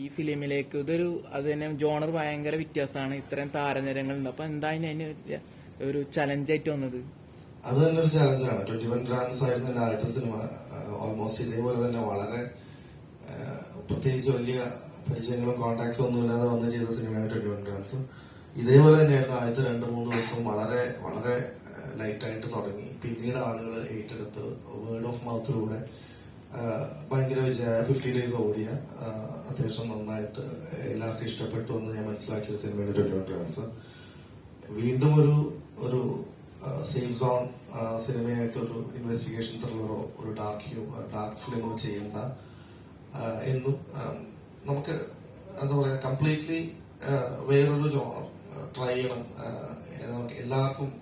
ഈ ഫിലിമിലേക്ക് ഇതൊരു അത് തന്നെ ജോണർ ഭയങ്കര വ്യത്യാസമാണ്. ഇത്രയും താരനിരങ്ങളുണ്ട്. അപ്പൊ എന്താ അതിന് ഒരു ചലഞ്ചായിട്ട് വന്നത്? അത് തന്നെ ഒരു ചലഞ്ചാണ്. 21 ഗ്രാംസ് ആയിരുന്നു എന്റെ ആദ്യത്തെ സിനിമ. ഓൾമോസ്റ്റ് ഇതേപോലെ തന്നെ വളരെ പ്രത്യേകിച്ച് വലിയ പരിചയങ്ങളും കോണ്ടാക്ട്സും ഒന്നും ഇല്ലാതെ വന്ന് ചെയ്ത സിനിമയാണ് 21 ഗ്രാംസ്. ഇതേപോലെ തന്നെയായിരുന്നു ആദ്യത്തെ 2-3 ദിവസം വളരെ വളരെ ലൈറ്റായിട്ട് തുടങ്ങി. പിന്നീട് ആളുകൾ ഏറ്റെടുത്ത് വേർഡ് ഓഫ് മൗത്തിലൂടെ ഭയങ്കര വിജയ 50 ഡേയ്സ് ഓടിയ അത്യാവശ്യം നന്നായിട്ട് എല്ലാവർക്കും ഇഷ്ടപ്പെട്ടു എന്ന് ഞാൻ മനസ്സിലാക്കിയ സിനിമയുടെ 21 ഗ്രാംസ്. വീണ്ടും ഒരു സേഫ് സോൺ സിനിമയായിട്ട് ഒരു ഇൻവെസ്റ്റിഗേഷൻ ത്രില്ലറോ ഒരു ഡാർക്ക് ഫിലിമോ ചെയ്യേണ്ട എന്നും നമുക്ക് എന്താ പറയാ കംപ്ലീറ്റ്ലി വേറൊരു ജോണർ ട്രൈ ചെയ്യണം. നമുക്ക് എല്ലാവർക്കും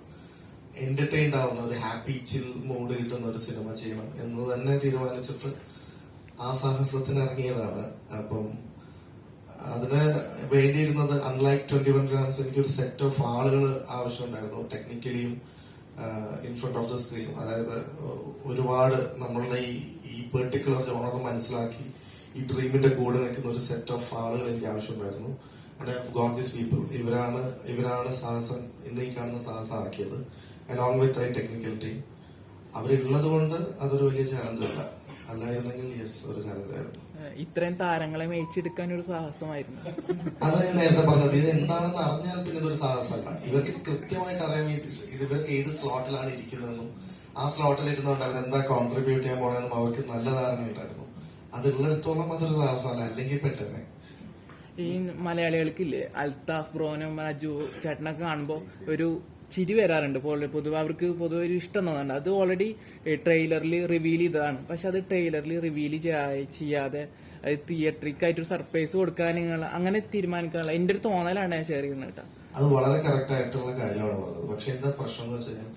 എന്റർടൈൻഡ് ആവുന്ന ഒരു ഹാപ്പി ചിൽ മൂഡ് കിട്ടുന്ന ഒരു സിനിമ ചെയ്യണം എന്ന് തന്നെ തീരുമാനിച്ചിട്ട് ആ സാഹസത്തിന് ഇറങ്ങിയതാണ്. അപ്പം അതിന് വേണ്ടിയിരുന്നത് അൺലൈക്ക് 21 ഗ്രാംസ് എനിക്കൊരു സെറ്റ് ഓഫ് ആളുകൾ ആവശ്യമുണ്ടായിരുന്നു. ടെക്നിക്കലിയും in front of the screen, അതായത് ഒരുപാട് നമ്മളുടെ ഈ പെർട്ടിക്കുലർ ജോണർ മനസ്സിലാക്കി ഈ ഡ്രീമിന്റെ കൂടെ നിൽക്കുന്ന ഒരു സെറ്റ് ഓഫ് ആളുകൾ എനിക്ക് ആവശ്യമുണ്ടായിരുന്നു. ഗോട്ട് ദിസ് പീപ്പിൾ, ഇവരാണ് സാഹസം ഇന്ന് ഈ കാണുന്ന സാഹസം ആക്കിയത്. Along with I technical team. അവരുള്ളത് കൊണ്ട് അതൊരു വലിയ ചാലഞ്ച് അല്ല. അല്ലായിരുന്നെങ്കിൽ യെസ് ഒരു ചാലഞ്ച് ആയിരുന്നു. ഇത്രയും താരങ്ങളെ മേയിച്ചെടുക്കാൻ ഒരു സാഹസമായിരുന്നു. അതാ ഞാൻ നേരത്തെ പറഞ്ഞത്. ഇത് എന്താണെന്ന് അറിഞ്ഞാൽ പിന്നെ ഇതൊരു സാഹസമല്ല. ഇവർക്ക് കൃത്യമായിട്ട് അറിയാം ഇവർക്ക് ഏത് സ്ലോട്ടിലാണ് ഇരിക്കുന്നതെന്നും ആ സ്ലോട്ടിൽ ഇരുന്നുകൊണ്ട് അവരെന്താ കോൺട്രിബ്യൂട്ട് ചെയ്യാൻ പോണെന്നും അവർക്ക് നല്ല ധാരണയുണ്ടായിരുന്നു. അതുള്ളിടത്തോളം അതൊരു സാഹസമല്ല, അല്ലെങ്കിൽ പെട്ടെന്ന് ഈ മലയാളികൾക്കില്ലേ അൽത്താഫ് ബ്രോനും രാജു ചേട്ടനൊക്കെ കാണുമ്പോൾ ഒരു ചിരി വരാറുണ്ട്. പൊതുവെ അവർക്ക് പൊതുവെ ഒരു ഇഷ്ടം തോന്നുന്നുണ്ട്. അത് ഓൾറെഡി ട്രെയിലറിൽ റിവീൽ ചെയ്തതാണ്. പക്ഷെ അത് ട്രെയിലറിൽ റിവീൽ ചെയ്യാതെ അത് തിയേറ്ററിക്കായിട്ടൊരു സർപ്രൈസ് കൊടുക്കാൻ നിങ്ങൾ അങ്ങനെ തീരുമാനിക്കാനുള്ള എന്റെ ഒരു തോന്നലാണ് ഞാൻ ഷെയർ ചെയ്യുന്നത് കേട്ടോ. അത് വളരെ കറക്റ്റ് ആയിട്ടുള്ള കാര്യമാണ് പറഞ്ഞത്. പക്ഷെ എന്താ പ്രശ്നം എന്ന് വെച്ച് കഴിഞ്ഞാൽ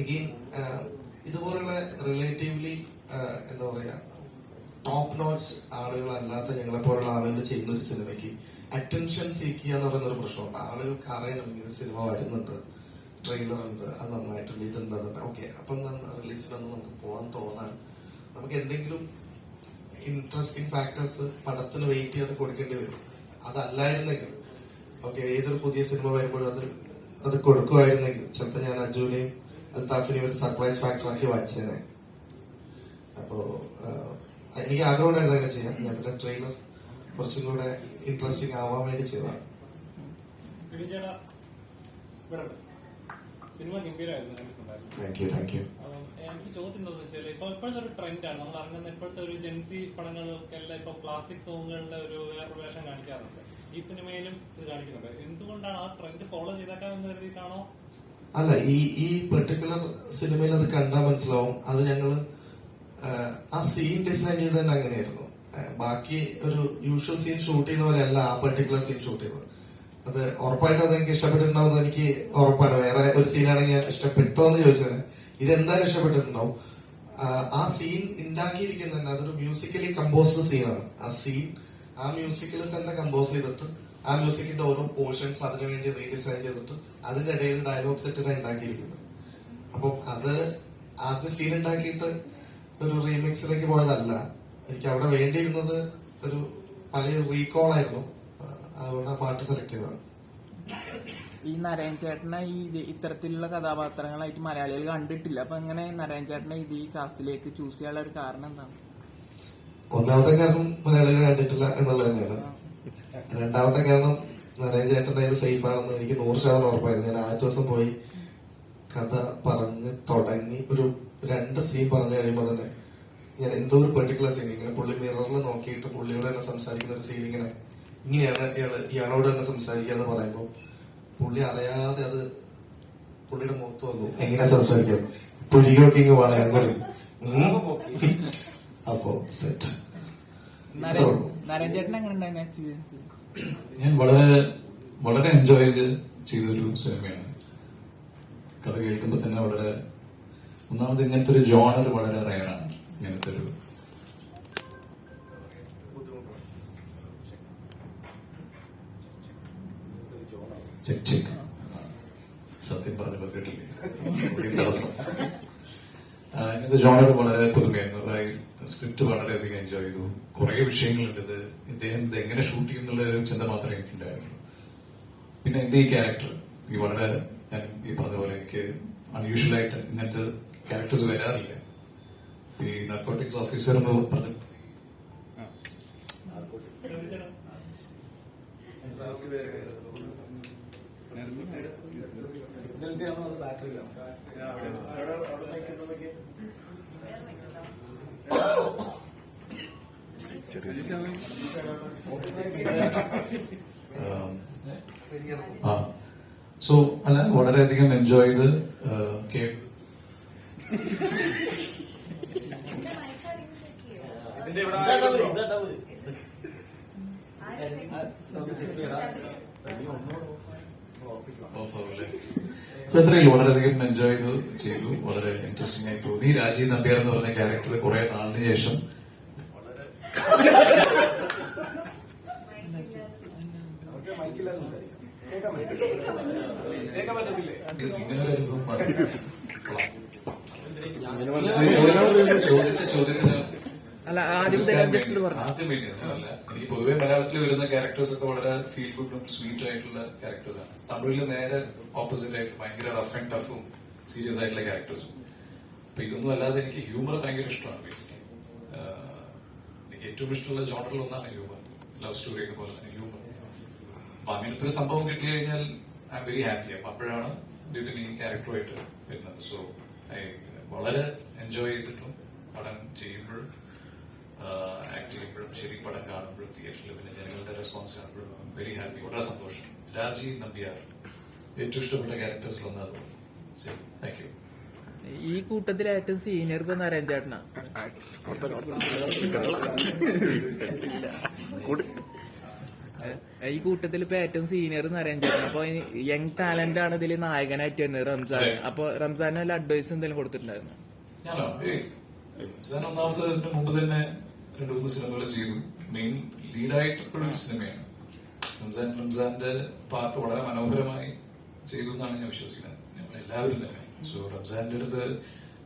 എഗെയിൻ ഇതുപോലുള്ള റിലേറ്റീവ്ലി എന്താ പറയാ ടോപ്പ് നോച്ച് ആളുകളല്ലാത്ത ഞങ്ങളെ പോലുള്ള ആളുകൾ ചെയ്യുന്ന ഒരു സിനിമയ്ക്ക് അറ്റൻഷൻ സീക്കുക എന്ന് പറയുന്ന ഒരു പ്രശ്നമുണ്ട്. ആളുകൾക്ക് അറിയണം ഇങ്ങനെ സിനിമ വരുന്നുണ്ട്, ട്രെയിലർ ഉണ്ട്, അത് നന്നായിട്ടുണ്ട്, ഇതുണ്ട്, അതുണ്ട്. ഓക്കെ, അപ്പം റിലീസിലൊന്ന് നമുക്ക് പോകാൻ തോന്നാൻ നമുക്ക് എന്തെങ്കിലും ഇൻട്രസ്റ്റിംഗ് ഫാക്ടേഴ്സ് പടത്തിന് വെയിറ്റ് ചെയ്ത് കൊടുക്കേണ്ടി വരും. അതല്ലായിരുന്നെങ്കിൽ ഓക്കെ ഏതൊരു പുതിയ സിനിമ വരുമ്പോഴും അത് കൊടുക്കുമായിരുന്നെങ്കിൽ ചിലപ്പോൾ ഞാൻ അജുവിനെയും അൽത്താഫിനെയും ഒരു സർപ്രൈസ് ഫാക്ടർ ആക്കി വായിച്ചേനെ. അപ്പോ എനിക്ക് ആഗ്രഹം ഉണ്ടായിരുന്നു അങ്ങനെ ചെയ്യാം. ഞാൻ പിന്നെ ട്രെയിലർ കുറച്ചും കൂടെ ഇൻട്രസ്റ്റിംഗ് ആവാൻ വേണ്ടി ചെയ്തതാണ്. Thank you. എനിക്ക് ചോദ്യം വെച്ചാൽ ഇപ്പോഴത്തെ ഒരു ട്രെൻഡാണ് നമ്മൾ അറിഞ്ഞ ഇപ്പോഴത്തെ ഒരു ജെൻസി പടങ്ങൾക്കെല്ലാം ഇപ്പൊ ക്ലാസിക് സോങ്ങുകളുടെ ഒരു വേഷം കാണിക്കാറുണ്ട്. ഈ സിനിമയിലും ഇത് കാണിക്കുന്നുണ്ട്. എന്തുകൊണ്ടാണ് ആ ട്രെൻഡ് ഫോളോ ചെയ്തേക്കാമെന്ന് കരുതിയിട്ടാണോ? അല്ല, ഈ പെർട്ടിക്കുലർ സിനിമയിൽ അത് കണ്ടാൽ മനസ്സിലാവും. അത് ഞങ്ങള് ആ സീൻ ഡിസൈൻ ചെയ്ത് തന്നെ അങ്ങനെയായിരുന്നു. ബാക്കി ഒരു യൂഷ്വൽ സീൻ ഷൂട്ട് ചെയ്യുന്ന പോലെയല്ല ആ പെർട്ടിക്കുലർ സീൻ ഷൂട്ട് ചെയ്യുന്നത്. അത് ഉറപ്പായിട്ട് അത് എനിക്ക് ഇഷ്ടപ്പെട്ടിട്ടുണ്ടാവും എനിക്ക് ഉറപ്പാണ്. വേറെ ഒരു സീനാണെങ്കിൽ ഞാൻ ഇഷ്ടപ്പെട്ടോ എന്ന് ചോദിച്ചത് ഇതെന്തായാലും ഇഷ്ടപ്പെട്ടിട്ടുണ്ടാവും. ആ സീൻ ഉണ്ടാക്കിയിരിക്കുന്ന തന്നെ അതൊരു മ്യൂസിക്കലി കമ്പോസ്ഡ് സീനാണ്. ആ മ്യൂസിക്കിൽ തന്നെ കമ്പോസ് ചെയ്തിട്ട് ആ മ്യൂസിക്കിന്റെ ഓരോ പോർഷൻസ് അതിനുവേണ്ടി റീഡിസൈൻ ചെയ്തിട്ട് അതിന്റെ ഇടയിൽ ഡയലോഗ് സെറ്റിനെ ഉണ്ടാക്കിയിരിക്കുന്നത്. അപ്പം അത് ആദ്യം സീൻ ഉണ്ടാക്കിയിട്ട് ഒരു റീമിക്സിലേക്ക് പോയതല്ല. എനിക്ക് അവിടെ വേണ്ടിയിരുന്നത് ഒരു പഴയ റീകോൾ ആയിരുന്നു. അതുകൊണ്ട് ആ പാട്ട് സെലക്ട് ചെയ്തതാണ്. ഈ നരയൻ ചേട്ടനെ ഇത്തരത്തിലുള്ള കഥാപാത്രങ്ങളായിട്ട് മലയാളികൾ കണ്ടിട്ടില്ല. അപ്പൊ എങ്ങനെ നരയൻ ചേട്ടനെ ഈ കാസ്റ്റിലേക്ക് ചൂസ് ചെയ്യാനുള്ള ഒരു കാരണം എന്താണ്? ഒന്നാമത്തെ കാരണം മലയാളികൾ കണ്ടിട്ടില്ല എന്നുള്ളത് തന്നെയാണ്. രണ്ടാമത്തെ കാരണം നരയൻ ചേട്ടന്റെ സേഫ് ആണെന്ന് എനിക്ക് 100% ഉറപ്പായിരുന്നു. ഞാൻ ആദ്യ ദിവസം പോയി കഥ പറഞ്ഞ് തുടങ്ങി ഒരു 2 സീൻ പറഞ്ഞു കഴിയുമ്പോൾ തന്നെ ഞാൻ എന്തോ ഒരു പെർട്ടിക്കുലർ സീൻ ഇങ്ങനെ പുള്ളി മിററിൽ നോക്കിയിട്ട് പുള്ളിയോട് തന്നെ സംസാരിക്കുന്ന ഒരു സീൻ ഇങ്ങനെയാണ് ഇയാളോട് തന്നെ സംസാരിക്കുക എന്ന് പറയുമ്പോൾ പുള്ളി അറിയാതെ അത് പുള്ളിയുടെ മുഖത്ത് വന്നു എങ്ങനെ സംസാരിക്കാം പുള്ളിയൊക്കെ ഇങ്ങ് പറയാൻ തുടങ്ങി. അപ്പോ സെറ്റ്. ഞാൻ വളരെ വളരെ എൻജോയ് ചെയ്തൊരു സിനിമയാണ്. കഥ കേൾക്കുമ്പോൾ തന്നെ വളരെ ഒന്നാമത് ഇങ്ങനത്തെ ഒരു ജോണർ വളരെ റയറാണ്. ഇങ്ങനത്തെ ഒരു സത്യം പറഞ്ഞ കേട്ടില്ലേ തടസ്സം. ഇങ്ങനത്തെ ജോണർ വളരെ പുതുമയായിരുന്നു. സ്ക്രിപ്റ്റ് വളരെയധികം എൻജോയ് ചെയ്തു. കുറെ വിഷയങ്ങളുണ്ട്. ഇദ്ദേഹം ഇത് എങ്ങനെ ഷൂട്ട് ചെയ്യും എന്നുള്ള ഒരു ചിന്ത മാത്രമേ എനിക്കുണ്ടായിരുന്നുള്ളൂ. പിന്നെ എന്റെ ഈ ക്യാരക്ടർ വളരെ ഞാൻ ഈ പറഞ്ഞ പോലെ എനിക്ക് അൺയൂഷ്വൽ ആയിട്ട് ഇങ്ങനത്തെ ക്യാരക്ടേഴ്സ് വരാറില്ല. ഈ നാർക്കോട്ടിക്സ് ഓഫീസർ എന്ന് പറഞ്ഞു സോ അല്ല വളരെയധികം എൻജോയ് ചെയ്ത് സോ ഇത്രയും വളരെയധികം എൻജോയ് ചെയ്തു. വളരെ ഇൻട്രസ്റ്റിംഗ് ആയി തോന്നി. രാജീവ് നമ്പ്യാർ എന്ന് പറഞ്ഞ ക്യാരക്ടർ കുറെ നാളിന് ശേഷം ചോദിച്ച ചോദ്യത്തിന് അല്ല ആദ്യം പറഞ്ഞു. ആദ്യമില്ല എനിക്ക് പൊതുവെ മലയാളത്തിൽ വരുന്ന ക്യാരക്ടേഴ്സ് ഒക്കെ വളരെ ഫീൽ ഗുഡും സ്വീറ്റ് ആയിട്ടുള്ള ക്യാരക്ടേഴ്സ് ആണ്. തമിഴിൽ നേരെ ഓപ്പോസിറ്റ് ആയിട്ട് ഭയങ്കര റഫ് ആൻഡ് ടഫും സീരിയസ് ആയിട്ടുള്ള ക്യാരക്ടേഴ്സും. അപ്പൊ ഇതൊന്നും അല്ലാതെ എനിക്ക് ഹ്യൂമർ ഭയങ്കര ഇഷ്ടമാണ്. ബേസിക്കലി എനിക്ക് ഏറ്റവും ഇഷ്ടമുള്ള ജോണറിൽ ഒന്നാണ് ഹ്യൂമർ. ലവ് സ്റ്റോറി ഒക്കെ പോലെ തന്നെ ഹ്യൂമർ. അപ്പൊ അങ്ങനത്തെ ഒരു സംഭവം കിട്ടി കഴിഞ്ഞാൽ ഐ എം വെരി ഹാപ്പി. അപ്പൊ അപ്പോഴാണ് ഡ്യൂട്ടിന് ഈ ക്യാരക്ടറുമായിട്ട് വരുന്നത്. സോ വളരെ എൻജോയ് ചെയ്തിട്ടും പടം ചെയ്യുമ്പോഴും ആക്ട് ചെയ്യുമ്പോഴും ശരി, പടം കാണുമ്പോഴും തിയേറ്ററിൽ പിന്നെ ജനങ്ങളുടെ റെസ്പോൺസ് കാണുമ്പോഴും വെരി ഹാപ്പി. വളരെ സന്തോഷം. രാജീവ് നമ്പ്യാർ ഏറ്റവും ഇഷ്ടപ്പെട്ട ക്യാരക്ടേഴ്സിൽ ഒന്നത്. ശരി, താങ്ക് യു. ഈ കൂട്ടത്തിൽ ഏറ്റവും സീനിയർ ഇപ്പൊ നാരായൺ ചേട്ടനാ. ഈ കൂട്ടത്തിൽ ഇപ്പൊ ഏറ്റവും സീനിയർ നാരായൺ ചേട്ടൻ. അപ്പൊ യങ് ടാലന്റ് ആണ് ഇതിൽ നായകനായിട്ട് വരുന്നത് റംസാൻ. അപ്പൊ റംസാന് വല്ല അഡ്വൈസ് എന്തെങ്കിലും കൊടുത്തിട്ടുണ്ടായിരുന്നു? ഞാനോ റംസാൻ ഒന്നാമത് ഇതിന് മുമ്പ് തന്നെ 2-3 സിനിമകൾ ചെയ്തു. മെയിൻ ലീഡായിട്ട് ഇപ്പോഴും സിനിമയാണ് റംസാന്റെ പാർട്ട് വളരെ മനോഹരമായി ചെയ്തു എന്നാണ് ഞാൻ വിശ്വസിക്കുന്നത്. ഞങ്ങൾ എല്ലാവരും തന്നെ. സോ റംസാന്റെ അടുത്ത്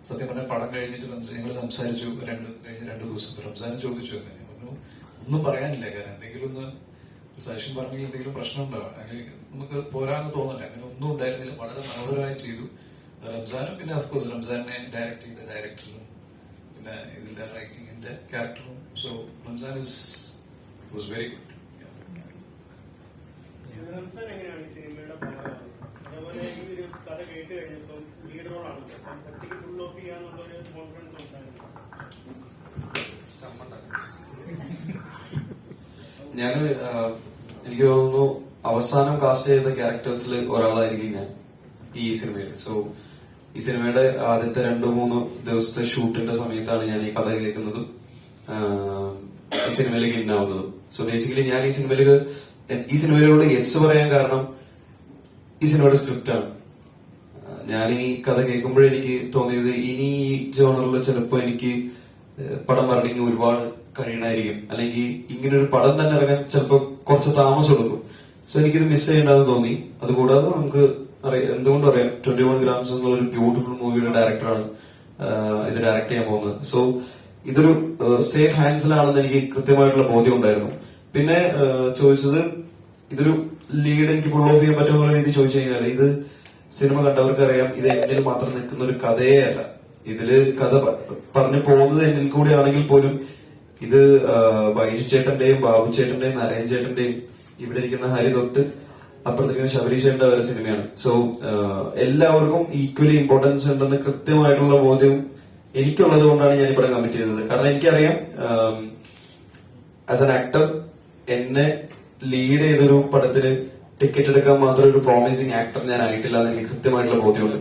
സത്യം പറഞ്ഞാൽ പടം കഴിഞ്ഞിട്ട് ഞങ്ങൾ സംസാരിച്ചു. കഴിഞ്ഞ 2 ദിവസം റംസാൻ ചോദിച്ചു തന്നെ പറഞ്ഞു ഒന്നും പറയാനില്ല. കാരണം എന്തെങ്കിലും ഒന്ന് സജഷൻ പറഞ്ഞെങ്കിൽ എന്തെങ്കിലും പ്രശ്നം ഉണ്ടാവും, അല്ലെങ്കിൽ നമുക്ക് പോരാന്ന് തോന്നില്ല. അങ്ങനെ ഒന്നും ഉണ്ടായിരുന്നില്ല. വളരെ മനോഹരമായി ചെയ്തു റംസാനും. പിന്നെ അഫ്കോഴ്സ് റംസാനെ ഡയറക്ട് ചെയ്ത ഡയറക്ടറും പിന്നെ ഇതിന്റെ റൈറ്റിംഗിന്റെ ക്യാരക്ടറും. So Ramzan was very good. Ramzan എങ്ങനെയാണ് ഈ സിനിമയുടെ ഭാഗമാകുന്നത്? അതുപോലെ ഈ ഒരു കഥ കേട്ട് കഴിഞ്ഞപ്പം ലീഡ് റോളാണ് ഒറ്റയ്ക്ക് ഫുൾ ഓഫ് ചെയ്യാന്നുള്ളൊരു കോൺഫിഡൻസ് ഉണ്ടായിരുന്നു. ഞാൻ എനിക്ക് തോന്നുന്നു അവസാനം കാസ്റ്റ് ചെയ്ത ക്യാരക്ടേഴ്സിൽ ഒരാളായിരിക്കും ഞാൻ ഈ സിനിമയിൽ. സോ ഈ സിനിമയുടെ ആദ്യത്തെ 2-3 ദിവസത്തെ ഷൂട്ടിന്റെ സമയത്താണ് ഞാൻ ഈ കഥ കേൾക്കുന്നതും ഈ സിനിമയിലേക്ക് ഇന്നാവുന്നതും. സോ ബേസിക്കലി ഞാൻ ഈ സിനിമയിലൂടെ യെസ് പറയാൻ കാരണം ഈ സിനിമയുടെ സ്ക്രിപ്റ്റാണ്. ഞാൻ ഈ കഥ കേൾക്കുമ്പോഴെനിക്ക് തോന്നിയത് ഇനി ഈ ജോണറിൽ ചിലപ്പോൾ എനിക്ക് പടം വരണമെങ്കിൽ ഒരുപാട് കഴിയണമായിരിക്കും, അല്ലെങ്കിൽ ഇങ്ങനൊരു പടം തന്നെ ഇറങ്ങാൻ ചിലപ്പോൾ കുറച്ച് താമസം എടുക്കും. സോ എനിക്കിത് മിസ് ചെയ്യേണ്ടതെന്ന് തോന്നി. അതുകൂടാതെ നമുക്ക് എന്തുകൊണ്ടും അറിയാം 21 ഗ്രാംസ് എന്നുള്ള ഒരു ബ്യൂട്ടിഫുൾ മൂവിയുടെ ഡയറക്ടറാണ് ഇത് ഡയറക്ട് ചെയ്യാൻ പോകുന്നത്. സോ ഇതൊരു സേഫ് ഹാൻഡ്സിലാണെന്ന് എനിക്ക് കൃത്യമായിട്ടുള്ള ബോധ്യം ഉണ്ടായിരുന്നു. പിന്നെ ചോദിച്ചത് ഇതൊരു ലീഡ് എനിക്ക് ഫുൾ ഓഫ് ചെയ്യാൻ പറ്റുമെന്നുള്ള രീതി ചോദിച്ചു കഴിഞ്ഞാൽ ഇത് സിനിമ കണ്ടവർക്ക് അറിയാം ഇത് എന്നിൽ മാത്രം നിൽക്കുന്ന ഒരു കഥയേ അല്ല. ഇതില് കഥ പറഞ്ഞു പോകുന്നത് എന്നിൽ കൂടി ആണെങ്കിൽ പോലും ഇത് ബൈജു ചേട്ടന്റെയും ബാബു ചേട്ടന്റെയും നാരായൺ ചേട്ടന്റെയും ഇവിടെ ഇരിക്കുന്ന ഹരി തൊട്ട് അപ്പുറത്തേക്ക് ശബരീഷ് ചേട്ടന്റെ വരെ സിനിമയാണ്. സോ എല്ലാവർക്കും ഈക്വലി ഇമ്പോർട്ടൻസ് ഉണ്ടെന്ന് കൃത്യമായിട്ടുള്ള ബോധ്യവും എനിക്കുള്ളത് കൊണ്ടാണ് ഞാൻ ഇവിടെ കമ്മിറ്റ് ചെയ്തത്. കാരണം എനിക്കറിയാം ആസ് ആൻ ആക്ടർ എന്നെ ലീഡ് ചെയ്തൊരു പടത്തിന് ടിക്കറ്റ് എടുക്കാൻ മാത്രം ഒരു പ്രോമിസിങ് ആക്ടർ ഞാൻ ആയിട്ടില്ല എന്ന് എനിക്ക് കൃത്യമായിട്ടുള്ള ബോധ്യമുണ്ട്.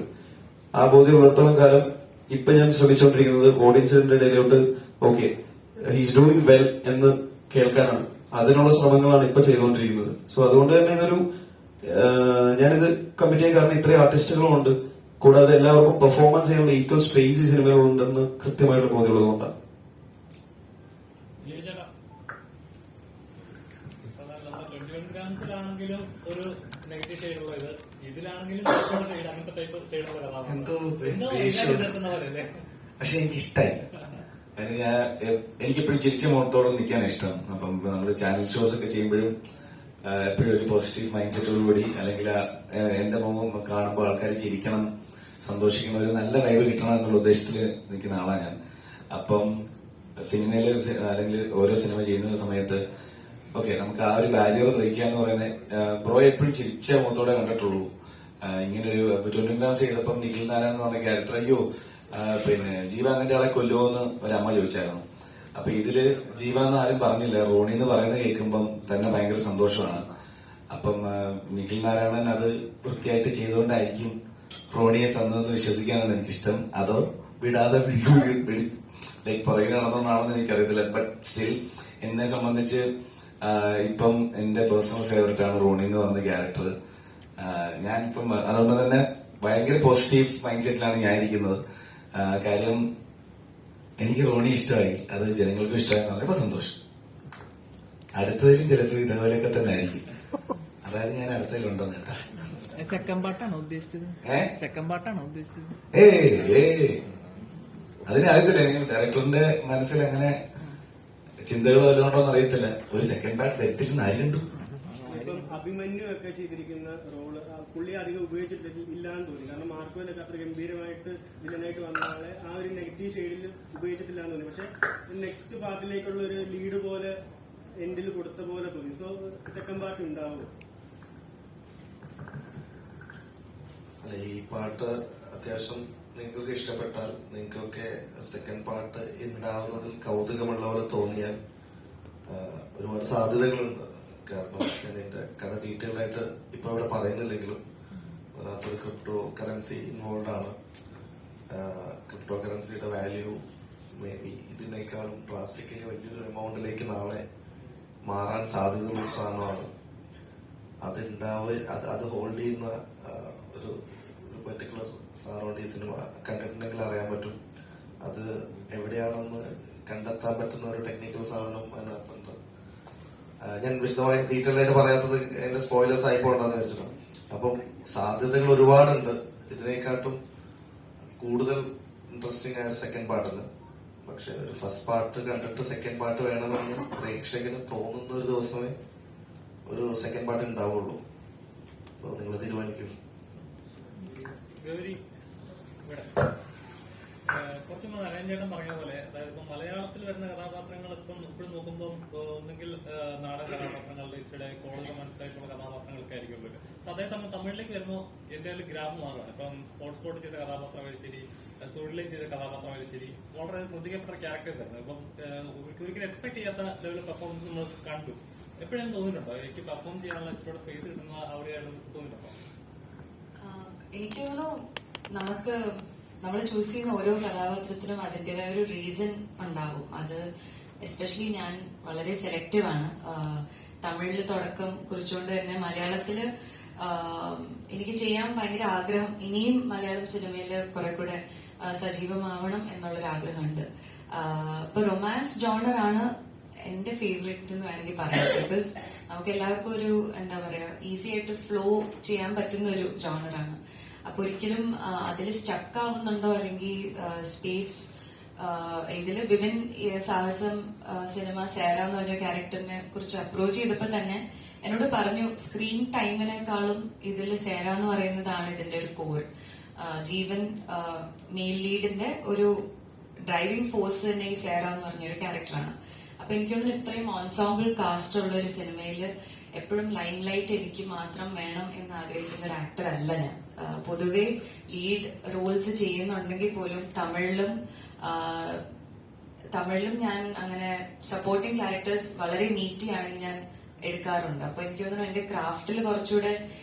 ആ ബോധ്യം ഉള്ളിടത്തോളം കാലം ഇപ്പൊ ഞാൻ ശ്രമിച്ചുകൊണ്ടിരിക്കുന്നത് ഓഡിയൻസിന്റെ ഇടയിലോട്ട് ഓക്കെ ഹീസ് ഡൂയിങ് വെൽ എന്ന് കേൾക്കാനാണ്. അതിനുള്ള ശ്രമങ്ങളാണ് ഇപ്പൊ ചെയ്തുകൊണ്ടിരിക്കുന്നത്. സോ അതുകൊണ്ട് തന്നെ ഇതൊരു ഞാനിത് കമ്മിറ്റ് ചെയ്യാൻ കാരണം ഇത്രയും ആർട്ടിസ്റ്റുകളുണ്ട്, കൂടാതെ എല്ലാവർക്കും പെർഫോമൻസ് ചെയ്യാനുള്ള ഈക്വൽ സ്പേസ് ഈ സിനിമകളുണ്ടെന്ന് കൃത്യമായിട്ട് ബോധ്യമുള്ളതുകൊണ്ടാണ്. ാണെങ്കിലും ഒരു നെഗറ്റീവ് ഷെയ്ഡുള്ള ഇത്, ഇതിലാണെങ്കിലും അങ്ങനത്തെ ടൈപ്പ് ഷെയ്ഡുള്ള കഥാപാത്രം. എന്തോ ദേഷ്യം, പക്ഷെ എനിക്ക് ഇഷ്ടമായി. അതിന് ഞാൻ എനിക്കെപ്പോഴും ചിരിച്ച മുഖത്തോടെ നിൽക്കാൻ ഇഷ്ടം. അപ്പം നമ്മൾ ചാനൽ ഷോസ് ഒക്കെ ചെയ്യുമ്പോഴും എപ്പോഴും ഒരു പോസിറ്റീവ് മൈൻഡ് സെറ്റോടുകൂടി അല്ലെങ്കിൽ എന്റെ മുഖം കാണുമ്പോൾ ആൾക്കാർ ചിരിക്കണം, സന്തോഷിക്കണം, ഒരു നല്ല വൈബ് കിട്ടണം എന്നുള്ള ഉദ്ദേശത്തിൽ നിൽക്കുന്ന ആളാണ് ഞാൻ. അപ്പം സിനിമയിൽ അല്ലെങ്കിൽ ഓരോ സിനിമ ചെയ്യുന്ന സമയത്ത് ഓക്കെ നമുക്ക് ആ ഒരു ബാരിയർ ബ്രേക്ക് എന്ന് പറയുന്നത് ബ്രോ എപ്പോഴും ചിരിച്ച മുഖത്തോടെ കണ്ടിട്ടുള്ളൂ. ഇങ്ങനൊരു 20 ഗ്രാംസ് ചെയ്തപ്പം നിഖിൽ നാരായൺ എന്ന് പറഞ്ഞ ക്യാരക്ടർ അയ്യോ പിന്നെ ജീവ അങ്ങനത്തെ ആളെ കൊല്ലുമോന്ന് ഒരമ്മ ചോദിച്ചായിരുന്നു. അപ്പൊ ഇതില് ജീവ എന്ന് ആരും പറഞ്ഞില്ല, റോണി എന്ന് പറയുന്നത് കേൾക്കുമ്പം തന്നെ ഭയങ്കര സന്തോഷമാണ്. അപ്പം നിഖിൽ നാരായണൻ അത് വൃത്തിയായിട്ട് ചെയ്തുകൊണ്ടായിരിക്കും റോണിയെ തന്നതെന്ന് വിശ്വസിക്കാനാണ് എനിക്കിഷ്ടം. അതോ വിടാതെ ലൈക്ക് പുറകെ നടന്നോണ്ടാണെന്ന് എനിക്കറിയത്തില്ല. ബട്ട് സ്റ്റിൽ എന്നെ സംബന്ധിച്ച് ഇപ്പം എന്റെ പേഴ്സണൽ ഫേവറേറ്റ് ആണ് റോണി എന്ന് പറഞ്ഞ ക്യാരക്ടർ. ഞാനിപ്പം അതുകൊണ്ട് തന്നെ ഭയങ്കര പോസിറ്റീവ് മൈൻഡ് സെറ്റിലാണ് ഞാൻ ഇരിക്കുന്നത്. കാര്യം എനിക്ക് റോണി ഇഷ്ടമായി, അത് ജനങ്ങൾക്കും ഇഷ്ടമായി, വളരെ സന്തോഷം. അടുത്തതിലും ചിലപ്പോൾ ഇതേപോലെയൊക്കെ തന്നെ ആയിരിക്കും. അതായത് ഞാൻ അടുത്തതിലുണ്ടെന്ന് കേട്ടാ. സെക്കൻഡ് പാർട്ടാണോ ഉദ്ദേശിച്ചത്? സെക്കൻഡ് പാർട്ടാണോ ഉദ്ദേശിച്ചത്? അതിനറിയത്തില്ല, ഡയറക്ടറിന്റെ മനസ്സിൽ അങ്ങനെ ചിന്തകൾ വല്ലതുകൊണ്ടോന്ന് അറിയത്തില്ല. ഒരു സെക്കൻഡ് പാർട്ട് എത്തിക്കുന്ന ആര് കണ്ടു? ഇപ്പം അഭിമന്യു ഒക്കെ ചെയ്തിരിക്കുന്ന റോള് പുള്ളി അധികം ഉപയോഗിച്ചിട്ടില്ലാന്ന് തോന്നി. കാരണം മാർക്കോയിലൊക്കെ അത്ര ഗംഭീരമായിട്ട് വില്ലനായിട്ട് വന്ന ആളെ ആ ഒരു നെഗറ്റീവ് ഷെയ്ഡിൽ ഉപയോഗിച്ചിട്ടില്ലാന്ന് തോന്നി. പക്ഷെ നെക്സ്റ്റ് പാർട്ടിലേക്കുള്ള ഒരു ലീഡ് പോലെ എൻഡിൽ കൊടുത്ത പോലെ തോന്നി. സോ സെക്കൻഡ് പാർട്ട് ഉണ്ടാവും. അല്ല, ഈ പാട്ട് അത്യാവശ്യം നിങ്ങൾക്കൊക്കെ ഇഷ്ടപ്പെട്ടാൽ, നിങ്ങൾക്കൊക്കെ സെക്കൻഡ് പാർട്ട് ഉണ്ടാവുന്നതിൽ കൗതുകമുള്ള പോലെ തോന്നിയാൽ ഒരുപാട് സാധ്യതകളുണ്ട്. കാരണം ഞാൻ എന്റെ കഥ ഡീറ്റെയിൽ ആയിട്ട് ഇപ്പൊ അവിടെ പറയുന്നില്ലെങ്കിലും അതിനകത്തൊരു ക്രിപ്റ്റോ കറൻസി ഇൻവോൾവ് ആണ്. ക്രിപ്റ്റോ കറൻസിയുടെ വാല്യൂ മേ ബി ഇതിനേക്കാളും ഡ്രാസ്റ്റിക്കലി വലിയൊരു എമൗണ്ടിലേക്ക് നാളെ മാറാൻ സാധ്യതയുള്ള സാധനമാണ്. അത് ഹോൾഡ് ചെയ്യുന്ന ഒരു പെർട്ടിക്കുലർ സാധനമുണ്ട്. ഈ സിനിമ കണ്ടിട്ടുണ്ടെങ്കിൽ അറിയാൻ പറ്റും. അത് എവിടെയാണെന്ന് കണ്ടെത്താൻ പറ്റുന്ന ഒരു ടെക്നിക്കൽ സാധനം അതിനകത്തുണ്ട്. ഞാൻ വിശദമായി ഡീറ്റെയിൽ ആയിട്ട് പറയാത്തത് എന്റെ സ്പോയിലേഴ്സ് ആയി പോകണ്ടെന്ന് വെച്ചിട്ടാണ്. അപ്പം സാധ്യതകൾ ഒരുപാടുണ്ട്. ഇതിനെക്കാട്ടും കൂടുതൽ ഇൻട്രസ്റ്റിംഗ് ആയ സെക്കൻഡ് പാർട്ടിന്. പക്ഷെ ഒരു ഫസ്റ്റ് പാർട്ട് കണ്ടിട്ട് സെക്കൻഡ് പാർട്ട് വേണമെന്ന് പ്രേക്ഷകന് തോന്നുന്ന ഒരു ദിവസമേ ഒരു സെക്കൻഡ് പാർട്ട് ഉണ്ടാവുള്ളൂ. അപ്പോൾ നിങ്ങൾ തീരുമാനിക്കും. ഗൗരി, ഇവിടെ കുറച്ച് നാരായണചേട്ടൻ പറഞ്ഞ പോലെ, അതായത് ഇപ്പം മലയാളത്തിൽ വരുന്ന കഥാപാത്രങ്ങൾ ഇപ്പം ഇപ്പോഴും നോക്കുമ്പോൾ ഒന്നെങ്കിൽ നാടൻ കഥാപാത്രങ്ങളുടെ ഇച്ചിരി കോളേജ് റൊമാൻസായിട്ടുള്ള കഥാപാത്രങ്ങളൊക്കെ ആയിരിക്കും വരിക. അതേസമയം തമിഴിലേക്ക് വരുമ്പോൾ എന്റെ ഒരു ഗ്രാഫ് മാറുകയാണ്. ഇപ്പം ഹോട്ട്സ്പോട്ട് ചെയ്ത കഥാപാത്രമായാലും ശരി, സൂര്യലേക്ക് ചെയ്ത കഥാപാത്രമായാലും ശരി, വളരെ ശ്രദ്ധിക്കപ്പെട്ട ക്യാരക്ടേഴ്സ് ആയിരുന്നു. ഇപ്പം ഒരിക്കലും എക്സ്പെക്ട് ചെയ്യാത്ത ലെവലിൽ പെർഫോമൻസ് നമ്മൾ കണ്ടു. എപ്പോഴും തോന്നിയിട്ടുണ്ടോ എനിക്ക് പെർഫോം ചെയ്യാനുള്ള ഇച്ചിരി സ്പേസ് കിട്ടുന്ന അവിടെയാണ് തോന്നിയിട്ടുണ്ടോ? എനിക്ക് തോന്നുന്നു നമ്മൾ ചൂസ് ചെയ്യുന്ന ഓരോ കഥാപാത്രത്തിനും അതിൻ്റെതായ ഒരു റീസൺ ഉണ്ടാവും. അത് എസ്പെഷ്യലി ഞാൻ വളരെ സെലക്റ്റീവ് ആണ്. തമിഴിൽ തുടക്കം കുറിച്ചുകൊണ്ട് തന്നെ മലയാളത്തില് എനിക്ക് ചെയ്യാൻ ഭയങ്കര ആഗ്രഹം. ഇനിയും മലയാളം സിനിമയിൽ കുറെ കൂടെ സജീവമാവണം എന്നുള്ളൊരു ആഗ്രഹമുണ്ട്. ഇപ്പൊ റൊമാൻസ് ജോണർ ആണ് എന്റെ ഫേവറേറ്റ് എന്ന് വേണമെങ്കിൽ പറയാം. ബിക്കോസ് നമുക്ക് എല്ലാവർക്കും ഒരു എന്താ പറയാ ഈസി ആയിട്ട് ഫ്ലോ ചെയ്യാൻ പറ്റുന്ന ഒരു ജോണറാണ്. അപ്പൊ ഒരിക്കലും അതിൽ സ്റ്റക്ക് ആവുന്നുണ്ടോ അല്ലെങ്കിൽ സ്പേസ് ഇതില് ബിബിൻ സാഹസം സിനിമ സേര എന്ന് പറഞ്ഞ ക്യാരക്ടറിനെ കുറിച്ച് അപ്രോച്ച് ചെയ്തപ്പോ തന്നെ എന്നോട് പറഞ്ഞു സ്ക്രീൻ ടൈമിനേക്കാളും ഇതിൽ സേര എന്ന് പറയുന്നതാണ് ഇതിന്റെ ഒരു കോർ. ജീവൻ മെയിൽ ലീഡിന്റെ ഒരു ഡ്രൈവിംഗ് ഫോഴ്സ് തന്നെ ഈ സേര എന്ന് പറഞ്ഞൊരു ക്യാരക്ടറാണ്. അപ്പൊ എനിക്കൊന്നും ഇത്രയും ഓൺസോംബിൾ കാസ്റ്റ് ഉള്ള ഒരു സിനിമയില് എപ്പോഴും ലൈം ലൈറ്റ് എനിക്ക് മാത്രം വേണം എന്ന് ആഗ്രഹിക്കുന്ന ഒരു ആക്ടർ അല്ല ഞാൻ. പൊതുവെ ലീഡ് റോൾസ് ചെയ്യുന്നുണ്ടെങ്കിൽ പോലും തമിഴിലും ഞാൻ അങ്ങനെ സപ്പോർട്ടിംഗ് ക്യാരക്ടേഴ്സ് വളരെ നീറ്റി ആണെങ്കിൽ ഞാൻ എടുക്കാറുണ്ട്. അപ്പൊ എനിക്ക് തോന്നുന്നു എന്റെ ക്രാഫ്റ്റിൽ കുറച്ചുകൂടെ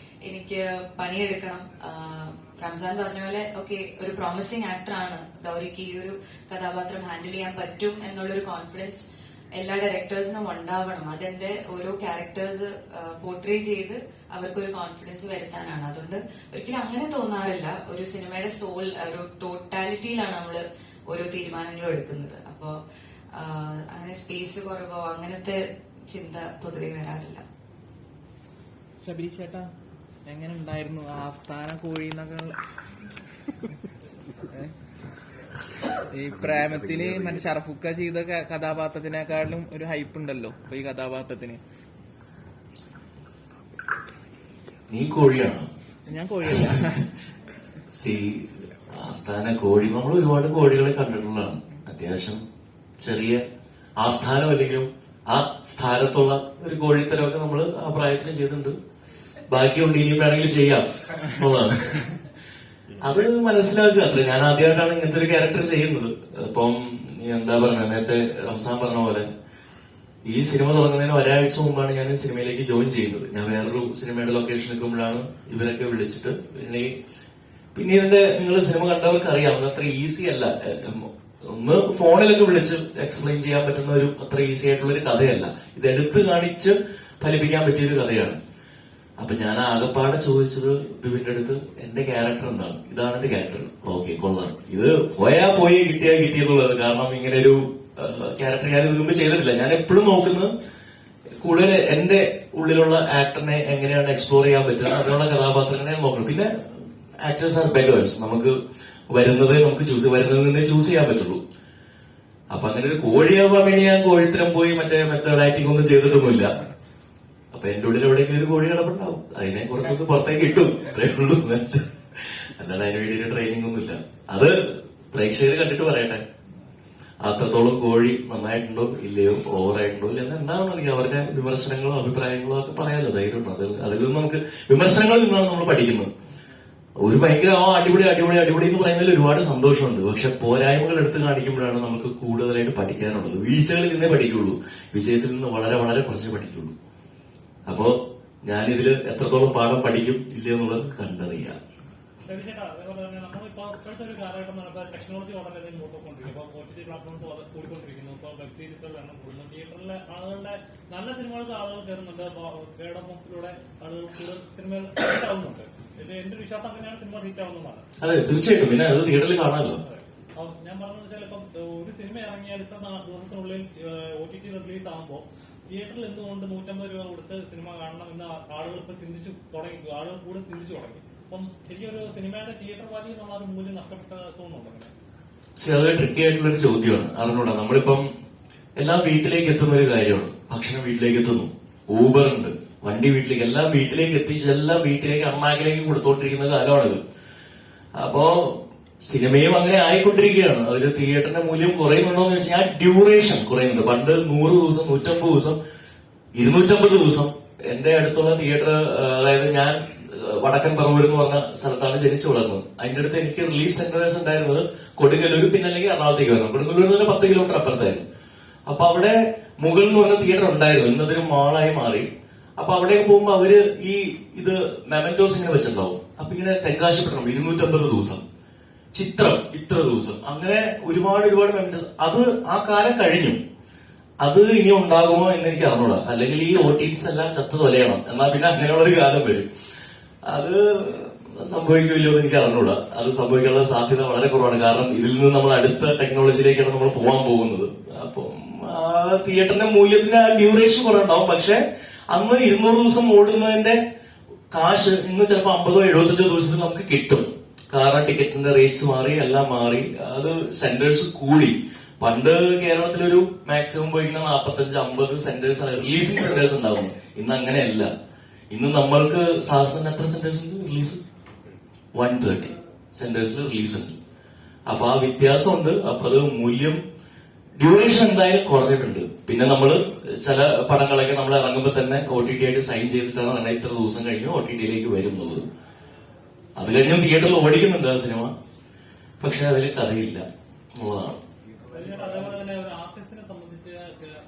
എനിക്ക് പണിയെടുക്കണം. റംസാൻ പറഞ്ഞ പോലെ ഓക്കെ ഒരു പ്രോമിസിംഗ് ആക്ടർ ആണ് ഗൗരിക്ക്, ഈ ഒരു കഥാപാത്രം ഹാൻഡിൽ ചെയ്യാൻ പറ്റും എന്നുള്ളൊരു കോൺഫിഡൻസ് എല്ലാ ഡയറക്ടേഴ്സിനും ഉണ്ടാവണം. അതെന്റെ ഓരോ ക്യാരക്ടേഴ്സ് പോർട്രേ ചെയ്ത് അവർക്കൊരു കോൺഫിഡൻസ് വരുത്താനാണ്. അതുകൊണ്ട് ഒരിക്കലും അങ്ങനെ തോന്നാറില്ല. ഒരു സിനിമയുടെ സോൾ ഒരു ടോട്ടാലിറ്റിയിലാണ് നമ്മൾ ഓരോ തീരുമാനങ്ങളും എടുക്കുന്നത്. അപ്പോ അങ്ങനെ സ്പേസ് കുറവോ അങ്ങനത്തെ ചിന്ത പൊതുവെ വരാറില്ല. ശബരി ചേട്ടാ, എങ്ങനെ ഉണ്ടായിരുന്നു ആസ്ഥാന കോഴി എന്നൊക്കെ? ഈ പ്രേമത്തില് മറ്റേ ഷറഫുക്ക ചെയ്ത കഥാപാത്രത്തിനേക്കാളും ഒരു ഹൈപ്പ് ഉണ്ടല്ലോ ഇപ്പൊ ഈ കഥാപാത്രത്തിന്. നീ കോഴിയാണോ? ഞാൻ കോഴിയല്ല. ആസ്ഥാന കോഴി, നമ്മൾ ഒരുപാട് കോഴികളെ കണ്ടിട്ടുള്ളതാണ്. അത്യാവശ്യം ചെറിയ ആസ്ഥാനം അല്ലെങ്കിലും ആ സ്ഥാനത്തുള്ള ഒരു കോഴിത്തരമൊക്കെ നമ്മൾ ആ പ്രായത്തിൽ ചെയ്തിട്ടുണ്ട്. ബാക്കിയുണ്ട്, ഇനിയും വേണമെങ്കിൽ ചെയ്യാം എന്നുള്ളതാണ്. അത് മനസ്സിലാക്കുക അത്ര. ഞാൻ ആദ്യമായിട്ടാണ് ഇങ്ങനത്തെ ഒരു ക്യാരക്ടർ ചെയ്യുന്നത്. ഇപ്പം എന്താ പറയുക, നേരത്തെ റംസാൻ പറഞ്ഞ പോലെ ഈ സിനിമ തുടങ്ങുന്നതിന് ഒരാഴ്ച മുമ്പാണ് ഞാൻ സിനിമയിലേക്ക് ജോയിൻ ചെയ്യുന്നത്. ഞാൻ വേറൊരു സിനിമയുടെ ലൊക്കേഷൻ നിൽക്കുമ്പോഴാണ് ഇവരൊക്കെ വിളിച്ചിട്ട് പിന്നെ ഇതിന്റെ നിങ്ങൾ സിനിമ കണ്ടവർക്ക് അറിയാം, അത് അത്ര ഈസി അല്ല. ഒന്ന് ഫോണിലൊക്കെ വിളിച്ച് എക്സ്പ്ലെയിൻ ചെയ്യാൻ പറ്റുന്ന ഒരു അത്ര ഈസി ആയിട്ടുള്ള ഒരു കഥയല്ല. ഇത് എടുത്ത് കാണിച്ച് ഫലിപ്പിക്കാൻ പറ്റിയൊരു കഥയാണ്. അപ്പൊ ഞാൻ ആകെപ്പാടെ ചോദിച്ചത് ബിബിന്റെ അടുത്ത്, എന്റെ ക്യാരക്ടർ എന്താണ്? ഇതാണ് എന്റെ ക്യാരക്ടർ. ഓക്കെ, കൊള്ളാം. ഇത് പോയി കിട്ടിയെന്നുള്ളത്. കാരണം ഇങ്ങനെ ഒരു ക്യാരക്ടർ ഞാൻ ഇതിനു മുമ്പ് ചെയ്തിട്ടില്ല. ഞാൻ എപ്പോഴും നോക്കുന്നത് കൂടുതൽ എന്റെ ഉള്ളിലുള്ള ആക്ടറിനെ എങ്ങനെയാണ് എക്സ്പ്ലോർ ചെയ്യാൻ പറ്റുന്നത്, അതിനുള്ള കഥാപാത്രങ്ങളെ നോക്കണം. പിന്നെ ആക്ടേഴ്സ് ആർ ബെഗേഴ്സ്. നമുക്ക് വരുന്നതേ നമുക്ക് വരുന്നതിൽ നിന്നേ ചൂസ് ചെയ്യാൻ പറ്റുള്ളൂ. അപ്പൊ അങ്ങനെ ഒരു കോഴിയാവാൻ വേണ്ടി ഞാൻ കോഴിത്തരം പോയി മറ്റേ മെത്തേഡ് ആക്ടിംഗ് ഒന്നും ചെയ്തിട്ടൊന്നുമില്ല. അപ്പൊ എന്റെ ഉള്ളിൽ എവിടെയെങ്കിലും ഒരു കോഴി കിടപ്പുണ്ടാവും, അതിനെ കുറച്ചൊക്കെ പുറത്തേക്ക് കിട്ടും, അത്രേ ഉള്ളൂ. അല്ലാതെ അതിന് വേണ്ടി ട്രെയിനിങ് ഒന്നുമില്ല. അത് പ്രേക്ഷകർ കണ്ടിട്ട് പറയട്ടെ, അത്രത്തോളം കോഴി നന്നായിട്ടുണ്ടോ ഇല്ലയോ, ഓവറായിട്ടുണ്ടോ ഇല്ലെന്ന് എന്താണെന്നറിയാം. അവരുടെ വിമർശനങ്ങളോ അഭിപ്രായങ്ങളോ ഒക്കെ പറയാലോ, ധൈര്യമുണ്ട്. അതിൽ നിന്ന് നമുക്ക് വിമർശനങ്ങളിൽ നിന്നാണ് നമ്മൾ പഠിക്കുന്നത്. ഒരു ഭയങ്കര അടിപൊളി അടിപൊളി അടിപൊളി എന്ന് പറയുന്നതിൽ ഒരുപാട് സന്തോഷമുണ്ട്. പക്ഷെ പോരായ്മകൾ എടുത്ത് കാണിക്കുമ്പോഴാണ് നമുക്ക് കൂടുതലായിട്ട് പഠിക്കാനുള്ളത്. വീഴ്ചകളിൽ നിന്നേ പഠിക്കുള്ളൂ, വിജയത്തിൽ നിന്ന് വളരെ വളരെ കുറച്ച് പഠിക്കുള്ളൂ. അപ്പോ ഞാനിതില് എത്രത്തോളം പാഠം പഠിക്കും ഇല്ല എന്നുള്ളത് കണ്ടറിയാം. അതേപോലെ തന്നെ നമ്മളിപ്പോ ഇപ്പോഴത്തെ ഒരു കാലഘട്ടം നടത്താൻ ടെക്നോളജി വളരെ മുമ്പോട്ടുകൊണ്ടിരിക്കും. ഇപ്പൊ OTT പ്ലാറ്റ്ഫോംസ് കൂടിക്കൊണ്ടിരിക്കുന്നു. ഇപ്പൊ വെബ് സീരീസുകളുടെ എണ്ണം കൂടുന്നു. തിയേറ്ററിലെ ആളുകളുടെ നല്ല സിനിമകൾക്ക് ആളുകൾ കയറുന്നുണ്ട്. വേർഡ് ഓഫ് മൗത്തിലൂടെ ആളുകൾ കൂടുതൽ സിനിമകൾ ഹിറ്റ് ആവുന്നുണ്ട്. എന്റെ ഒരു വിശ്വാസം അങ്ങനെയാണ് സിനിമ ഹിറ്റ് ആവുന്നതാണ്. അതെ, തീർച്ചയായിട്ടും. പിന്നെ അത് തിയേറ്ററിൽ കാണാമല്ലോ. ഞാൻ പറഞ്ഞതെന്ന് വെച്ചാൽ ഇപ്പം ഒരു സിനിമ ഇറങ്ങിയാൽ ഇത്ര ദിവസത്തിനുള്ളിൽ OTT റിലീസ് ആകുമ്പോൾ തിയേറ്ററിൽ എന്തുകൊണ്ട് 150 രൂപ കൊടുത്ത് സിനിമ കാണണം എന്ന് ആളുകൾ ഇപ്പൊ ചിന്തിച്ചു തുടങ്ങി. ആളുകൾ കൂടുതൽ ചിന്തിച്ചു തുടങ്ങി. അപ്പം ശരിക്കും ഒരു സിനിമയുടെ തിയേറ്റർ വാല്യൂ എന്നുള്ള ഒരു മൂല്യം നഷ്ടപ്പെട്ടോന്നുണ്ടോ? അത് ട്രിക്കി ആയിട്ടുള്ളൊരു ചോദ്യമാണ്. അറിഞ്ഞൂടാ, നമ്മളിപ്പം എല്ലാം വീട്ടിലേക്ക് എത്തുന്ന ഒരു കാര്യമാണ്. ഭക്ഷണം വീട്ടിലേക്ക് എത്തുന്നു, ഊബർ ഉണ്ട്, വണ്ടി വീട്ടിലേക്ക്, എല്ലാം വീട്ടിലേക്ക് എത്തിച്ച് എല്ലാം വീട്ടിലേക്ക് അണ്ണാക്കിലേക്ക് കൊടുത്തോണ്ടിരിക്കുന്ന കാലമാണിത്. അപ്പോ സിനിമയും അങ്ങനെ ആയിക്കൊണ്ടിരിക്കുകയാണ്. അതിൽ തിയേറ്ററിന്റെ മൂല്യം കുറയുന്നുണ്ടോ എന്ന് വെച്ചാൽ ഡ്യൂറേഷൻ കുറയുന്നുണ്ട്. പണ്ട് 100 ദിവസം, 150 ദിവസം, 250 ദിവസം എന്റെ അടുത്തുള്ള തിയേറ്റർ, അതായത് ഞാൻ വടക്കൻ പറവൂർ എന്ന് പറഞ്ഞ സ്ഥലത്താണ് ജനിച്ചു വളർന്നത്. അതിന്റെ അടുത്ത് എനിക്ക് റിലീസ് സെന്റേഴ്സ് ഉണ്ടായിരുന്നത് കൊടുങ്ങല്ലൂർ, പിന്നെ അല്ലെങ്കിൽ എറണാകുളത്തേക്ക് വരണം. കൊടുങ്ങല്ലൂർ നിന്ന് 10 കിലോമീറ്റർ അപ്പുറത്തായിരുന്നു. അപ്പൊ അവിടെ മുഗൾ എന്ന് പറഞ്ഞ തിയേറ്റർ ഉണ്ടായിരുന്നു, ഇന്നതൊരു മാളായി മാറി. അപ്പൊ അവിടേക്ക് പോകുമ്പോ അവര് ഇത് മെമന്റോസ് ഇങ്ങനെ വെച്ചിട്ടുണ്ടാവും. അപ്പൊ ഇങ്ങനെ തെങ്കാശപ്പെടണം 250 ദിവസം, ചിത്രം ഇത്ര ദിവസം, അങ്ങനെ ഒരുപാട് മെമന്റോസ്. അത് ആ കാലം കഴിഞ്ഞു. അത് ഇനി ഉണ്ടാകുമോ എന്ന് എനിക്ക് അറിഞ്ഞൂടാ. അല്ലെങ്കിൽ ഈ OTTs എല്ലാം ചത്തു തൊലയണം, എന്നാൽ പിന്നെ അങ്ങനെയുള്ള ഒരു കാലം വരും. അത് സംഭവിക്കില്ലോ എന്ന് എനിക്ക് അറിഞ്ഞൂടാ. അത് സംഭവിക്കാനുള്ള സാധ്യത വളരെ കുറവാണ്. കാരണം ഇതിൽ നിന്ന് നമ്മൾ അടുത്ത ടെക്നോളജിയിലേക്കാണ് നമ്മൾ പോകാൻ പോകുന്നത്. അപ്പം തിയേറ്ററിന്റെ മൂല്യത്തിന് ആ ഡ്യൂറേഷൻ കുറെ ഉണ്ടാവും. പക്ഷെ അന്ന് 200 ദിവസം ഓടുന്നതിന്റെ കാശ് ഇന്ന് ചിലപ്പോൾ 50 or 75 ദിവസത്തിൽ നമുക്ക് കിട്ടും. കാരണം ടിക്കറ്റിന്റെ റേറ്റ്സ് മാറി, എല്ലാം മാറി, അത് സെന്റേഴ്സ് കൂടി. പണ്ട് കേരളത്തിലൊരു മാക്സിമം പോയിരിക്കുന്ന 45-50 സെന്റേഴ്സ്, റിലീസിംഗ് സെന്റേഴ്സ് ഉണ്ടാവും. ഇന്ന് അങ്ങനെയല്ല. ഇന്ന് നമ്മൾക്ക് സാഹസത്തിന് എത്ര സെന്റേഴ്സ് ഉണ്ട് റിലീസ്? 130 സെന്റേഴ്സിൽ റിലീസ് ഉണ്ട്. അപ്പൊ ആ വ്യത്യാസമുണ്ട്. അപ്പൊ അത് മൂല്യം, ഡ്യൂറേഷൻ എന്തായാലും കുറഞ്ഞിട്ടുണ്ട്. പിന്നെ നമ്മള് ചില പടങ്ങളൊക്കെ നമ്മൾ ഇറങ്ങുമ്പോൾ തന്നെ OTT ആയിട്ട് സൈൻ ചെയ്തിട്ടാണ് ഇത്ര ദിവസം കഴിഞ്ഞ് OTTയിലേക്ക് വരുന്നത്. അത് കഴിഞ്ഞും തിയേറ്ററിൽ ഓടിക്കുന്നുണ്ട് ആ സിനിമ, പക്ഷെ അതിൽ കഥയില്ല എന്നുള്ളതാണ്. അതേപോലെ തന്നെ ഒരു ആർട്ടിസ്റ്റിനെ സംബന്ധിച്ച്,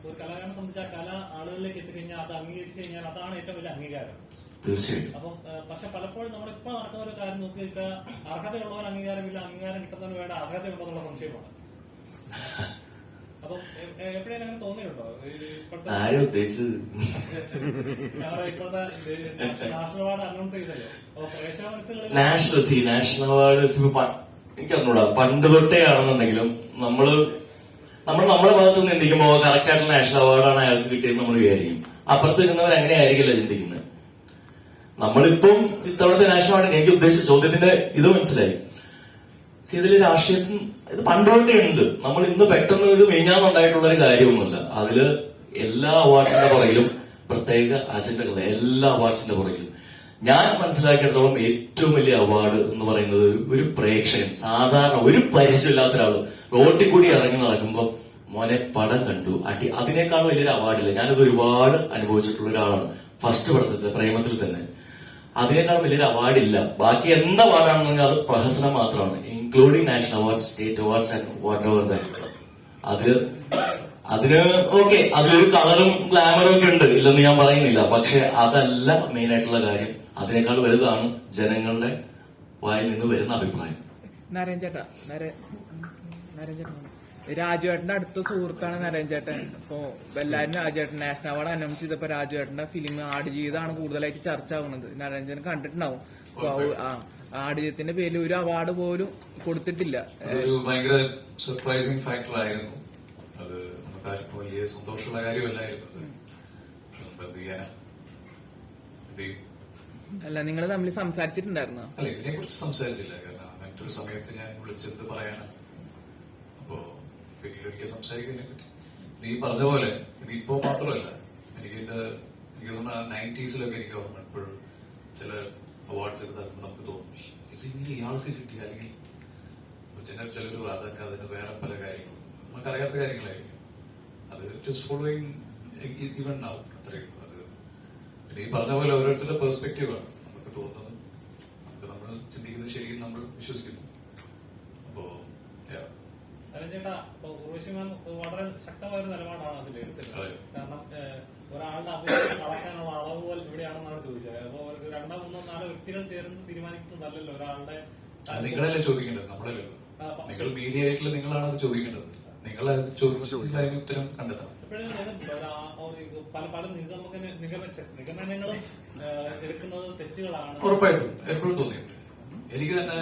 ഒരു കലാകാരനെ സംബന്ധിച്ച് ആ കല ആളുകളിലേക്ക് എത്തിക്കഴിഞ്ഞാൽ അത് അംഗീകരിച്ചു കഴിഞ്ഞാൽ അതാണ് ഏറ്റവും വലിയ അംഗീകാരം. തീർച്ചയായും. അപ്പം പക്ഷെ പലപ്പോഴും നമ്മളിപ്പോ നടക്കുന്ന ഒരു കാര്യം നോക്കി വെച്ചാൽ അർഹതയുള്ളവർ അംഗീകാരമില്ല, അംഗീകാരം കിട്ടുന്നതിന് വേണ്ട അർഹതയുണ്ടെന്നുള്ള സംശയമാണ്. അപ്പം എപ്പോഴേലും അങ്ങനെ തോന്നിയിട്ടുണ്ടോ? ആരും ഉദ്ദേശിച്ചത് ഇപ്പോഴത്തെ നാഷണൽ അവാർഡ് അനൗൺസ് ചെയ്തല്ലോ. അപ്പൊ പ്രേക്ഷക മനസ്സുകളിൽ നാഷണൽ അവാർഡ് എനിക്ക് അറിഞ്ഞൂടാ. പണ്ട് തൊട്ടേ ആണെന്നുണ്ടെങ്കിലും നമ്മുടെ ഭാഗത്ത് നിന്ന് ചിന്തിക്കുമ്പോ കറക്റ്റ് ആയിട്ടുള്ള നാഷണൽ അവാർഡാണ് അയാൾക്ക് കിട്ടിയത് നമ്മൾ വിചാരിക്കും. അപ്പുറത്ത് നിൽക്കുന്നവർ അങ്ങനെ ആയിരിക്കില്ല ചിന്തിക്കുന്നത്. നമ്മളിപ്പം ഇത്തവണത്തെ നാഷണൽ അവാർഡ്, എനിക്ക് ഉദ്ദേശിച്ച ചോദ്യത്തിന്റെ ഇത് മനസ്സിലായി. ഇതിൽ രാഷ്ട്രീയത്തിൽ ഇത് പണ്ടോട്ടേ ഉണ്ട്. നമ്മൾ ഇന്ന് പെട്ടെന്ന് ഇത് മെയിഞ്ഞാന്നുണ്ടായിട്ടുള്ള ഒരു കാര്യമൊന്നുമില്ല. അതില് എല്ലാ അവാർഡ്സിന്റെ പുറകിലും പ്രത്യേക അജണ്ടകൾ, എല്ലാ അവാർഡ്സിന്റെ പുറകിലും ഞാൻ മനസ്സിലാക്കിയിടത്തോളം ഏറ്റവും വലിയ അവാർഡ് എന്ന് പറയുന്നത് ഒരു പ്രേക്ഷകൻ, സാധാരണ ഒരു പരിചയമില്ലാത്ത ഒരാള് റോട്ടിൽ കൂടി ഇറങ്ങി നടക്കുമ്പോൾ മോനെ പടം കണ്ടു അടി, അതിനേക്കാൾ വലിയൊരു അവാർഡില്ല. ഞാനത് ഒരുപാട് അനുഭവിച്ചിട്ടുള്ള ഒരാളാണ്. ഫസ്റ്റ് പടത്തിൽ പ്രേമത്തിൽ തന്നെ അതിനേക്കാൾ വലിയൊരു അവാർഡില്ല. ബാക്കി എന്ത് അവാർഡാണെന്നുണ്ടെങ്കിൽ അത് പ്രഹസനം മാത്രമാണ്, including national award, state awards and what ever that. അതിന് ഓക്കെ, അതിലൊരു കളറും ഗ്ലാമറും ഒക്കെ ഉണ്ട്, ഇല്ലെന്ന് ഞാൻ പറയുന്നില്ല. പക്ഷെ അതല്ല മെയിൻ ആയിട്ടുള്ള കാര്യം. അതിനേക്കാൾ വലുതാണ് ജനങ്ങളുടെ വായിൽ നിന്ന് വരുന്ന അഭിപ്രായം. നരേൻ ചേട്ടാ, രാജുവേട്ടന്റെ അടുത്ത സുഹൃത്താണ് നരേൻ ചേട്ടൻ. ഇപ്പൊ എല്ലാരും രാജുവേട്ടൻ നാഷണൽ അവാർഡ് അനൗൺസ് ചെയ്തപ്പോ രാജുവേട്ടന്റെ ഫിലിം ആടുജീവിതമാണ് കൂടുതലായിട്ട് ചർച്ച ആവുന്നത്. നരേൻ ചേട്ടൻ കണ്ടിട്ടുണ്ടാവും. ആടുജീവിതത്തിന്റെ പേരിൽ ഒരു അവാർഡ് പോലും കൊടുത്തിട്ടില്ല. അതൊരു ഭയങ്കര സർപ്രൈസിങ് ഫാക്ടർ ആയിരുന്നു. അത് നമുക്കാർക്കും വലിയ സന്തോഷമുള്ള കാര്യമല്ലായിരുന്നു. എന്ത് ചെയ്യാനാ? അല്ല, നിങ്ങൾ തമ്മിൽ സംസാരിച്ചിട്ടുണ്ടായിരുന്നോ? അല്ല, ഇതിനെ കുറിച്ച് സംസാരിച്ചില്ല. കാരണം അങ്ങനത്തെ ഒരു സമയത്ത് ഞാൻ വിളിച്ചെന്ത് പറയാനാണ്. അപ്പോ പിന്നീട് ഒരിക്കൽ സംസാരിക്കുന്നതിനെ പറ്റി നീ പറഞ്ഞ പോലെ ഇത് ഇപ്പോ മാത്രമല്ല, എനിക്ക് തോന്നുന്ന 90s എനിക്ക് ഓർമ്മ. ഇപ്പോഴും ചില അവാർഡ്സ് ഒക്കെ തരുമ്പോൾ നമുക്ക് തോന്നും ഇത് ഇങ്ങനെ ഇയാൾക്ക് കിട്ടി, അല്ലെങ്കിൽ ചിലർ അതൊക്കെ അതിന് വേറെ പല കാര്യങ്ങളും നമുക്കറിയാത്ത കാര്യങ്ങളായിരിക്കും. അത് ജസ്റ്റ് ഫോളോയിങ് ഇവൻ ആവും, അത്രയും. അത് പിന്നെ ഈ പറഞ്ഞ പോലെ ഓരോരുത്തരുടെ പെർസ്പെക്റ്റീവാണ് നമുക്ക് തോന്നുന്നത്. നമുക്ക് നമ്മൾ ചിന്തിക്കുന്നത് ശരിയും നമ്മൾ വിശ്വസിക്കുന്നു. അപ്പോ ചേട്ടാ, ഇപ്പൊ ഉർവശി മാം വളരെ ശക്തമായ ഒരു നിലപാടാണ് അതിൽ എടുത്തത്. കാരണം ഒരാളുടെ അഭിനയം അളക്കാനുള്ള അളവുകൾ ഇവിടെയാണെന്നാണ് ചോദിച്ചത്. അപ്പൊ 2, 3, 4 വ്യക്തികൾ ചേർന്ന് തീരുമാനിക്കുന്നതല്ലല്ലോ ഒരാളുടെ. നിങ്ങളല്ലേ ചോദിക്കേണ്ടത്, നമ്മളല്ലോ. നിങ്ങൾ മീഡിയ ആയിട്ടുള്ള നിങ്ങളാണ് അത് ചോദിക്കേണ്ടത്. നിങ്ങൾ ചോദിച്ചിട്ടുള്ള അതിന് ഉത്തരം കണ്ടെത്തണം. പല നിഗമനങ്ങളും എടുക്കുന്നത് തെറ്റുകളാണ്. ഉറപ്പായിട്ടും എപ്പോഴും തോന്നിയിട്ടുണ്ട്. എനിക്ക് തന്നെ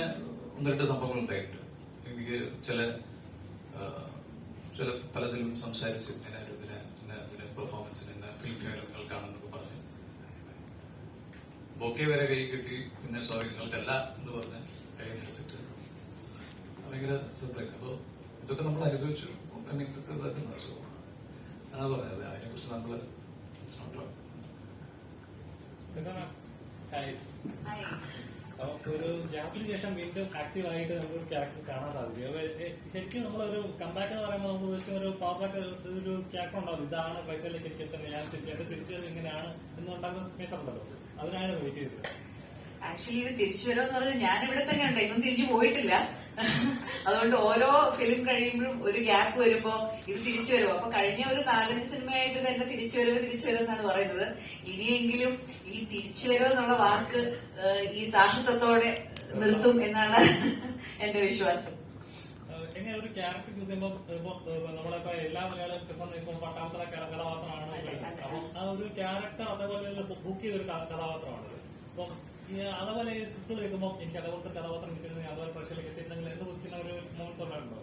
1-2 സംഭവങ്ങൾ ഉണ്ടായിട്ടുണ്ട്. എനിക്ക് ചില പലതിലും സംസാരിച്ച് ഇതിന് പെർഫോമൻസിന് ഫിലിം ഫെയർ നിങ്ങൾ കാണുന്നൊക്കെ പറഞ്ഞ് ബൊക്കെ വരെ കൈ കിട്ടി. പിന്നെ സോറി നിങ്ങൾക്കല്ല എന്ന് പറഞ്ഞ് കൈ എടുത്തിട്ട് ഭയങ്കര സർപ്രൈസ്. അപ്പൊ ഇതൊക്കെ നമ്മൾ അനുഭവിച്ചു. ഇതൊക്കെ അതാണ് പറഞ്ഞത്. അതിനെക്കുറിച്ച് നമ്മൾ ഒരു ഗ്യാപ്പിന് ശേഷം വീണ്ടും ആക്റ്റീവായിട്ട് നമുക്കൊരു ക്യാരക്ടർ കാണാൻ സാധിക്കും. ശരിക്കും നമ്മളൊരു കമ്പാക്ക് എന്ന് പറയുമ്പോൾ നമുക്ക് ഉദ്ദേശിക്കുന്ന ഒരു പവർഫായിട്ട് ഒരു ക്യാരക്ടർ ഉണ്ടാവും. ഇതാണ് പ്രേക്ഷകരിലേക്ക് എനിക്ക് തന്നെ ഞാൻ എന്റെ തിരിച്ചുവരവ് ഇങ്ങനെയാണ് എന്നുണ്ടാകുന്ന സ്പേസ് ഉണ്ടല്ലോ, അതിനാണ് വെയിറ്റ് ചെയ്തത്. ആക്ച്വലി ഇത് തിരിച്ചു വരുമെന്ന് പറഞ്ഞാൽ ഞാൻ ഇവിടെ തന്നെ ഉണ്ട്, ഇന്നും തിരിഞ്ഞു പോയിട്ടില്ല. അതുകൊണ്ട് ഓരോ ഫിലിം കഴിയുമ്പോഴും ഒരു ഗ്യാപ്പ് വരുമ്പോ ഇത് തിരിച്ചു വരുമോ. അപ്പൊ കഴിഞ്ഞ ഒരു 4-5 സിനിമയായിട്ട് തന്നെ തിരിച്ചു വരവ് എന്നാണ് പറയുന്നത്. ഇനിയെങ്കിലും ഈ തിരിച്ചു വരവ് എന്നുള്ള വാക്ക് ഈ സാഹസത്തോടെ നിർത്തും എന്നാണ് എന്റെ വിശ്വാസം. എങ്ങനെ ഒരു ക്യാരക്ടർ ചൂസ് ചെയ്യുമ്പോൾ നമ്മളിപ്പോ എല്ലാ മലയാളം പട്ടാളത്തിലെ കഥാപാത്രമാണ്. അപ്പൊ ആ ഒരു ക്യാരക്ടർ അതേപോലെ ബുക്ക് ചെയ്തൊരു കഥാപാത്രമാണ്. അപ്പൊ അതേപോലെ സ്ക്രിപ്റ്റ് കേൾക്കുമ്പോൾ എനിക്ക് അതേപോലത്തെ കഥാപാത്രം കിട്ടുന്നത് അതുപോലെ പ്രശ്നത്തിലേക്ക് എത്തിയിട്ടുണ്ടെങ്കിൽ എന്ന് കുറിക്കുന്ന ഒരു മോമെന്റ്സ് ഉണ്ടായിട്ടുണ്ടോ?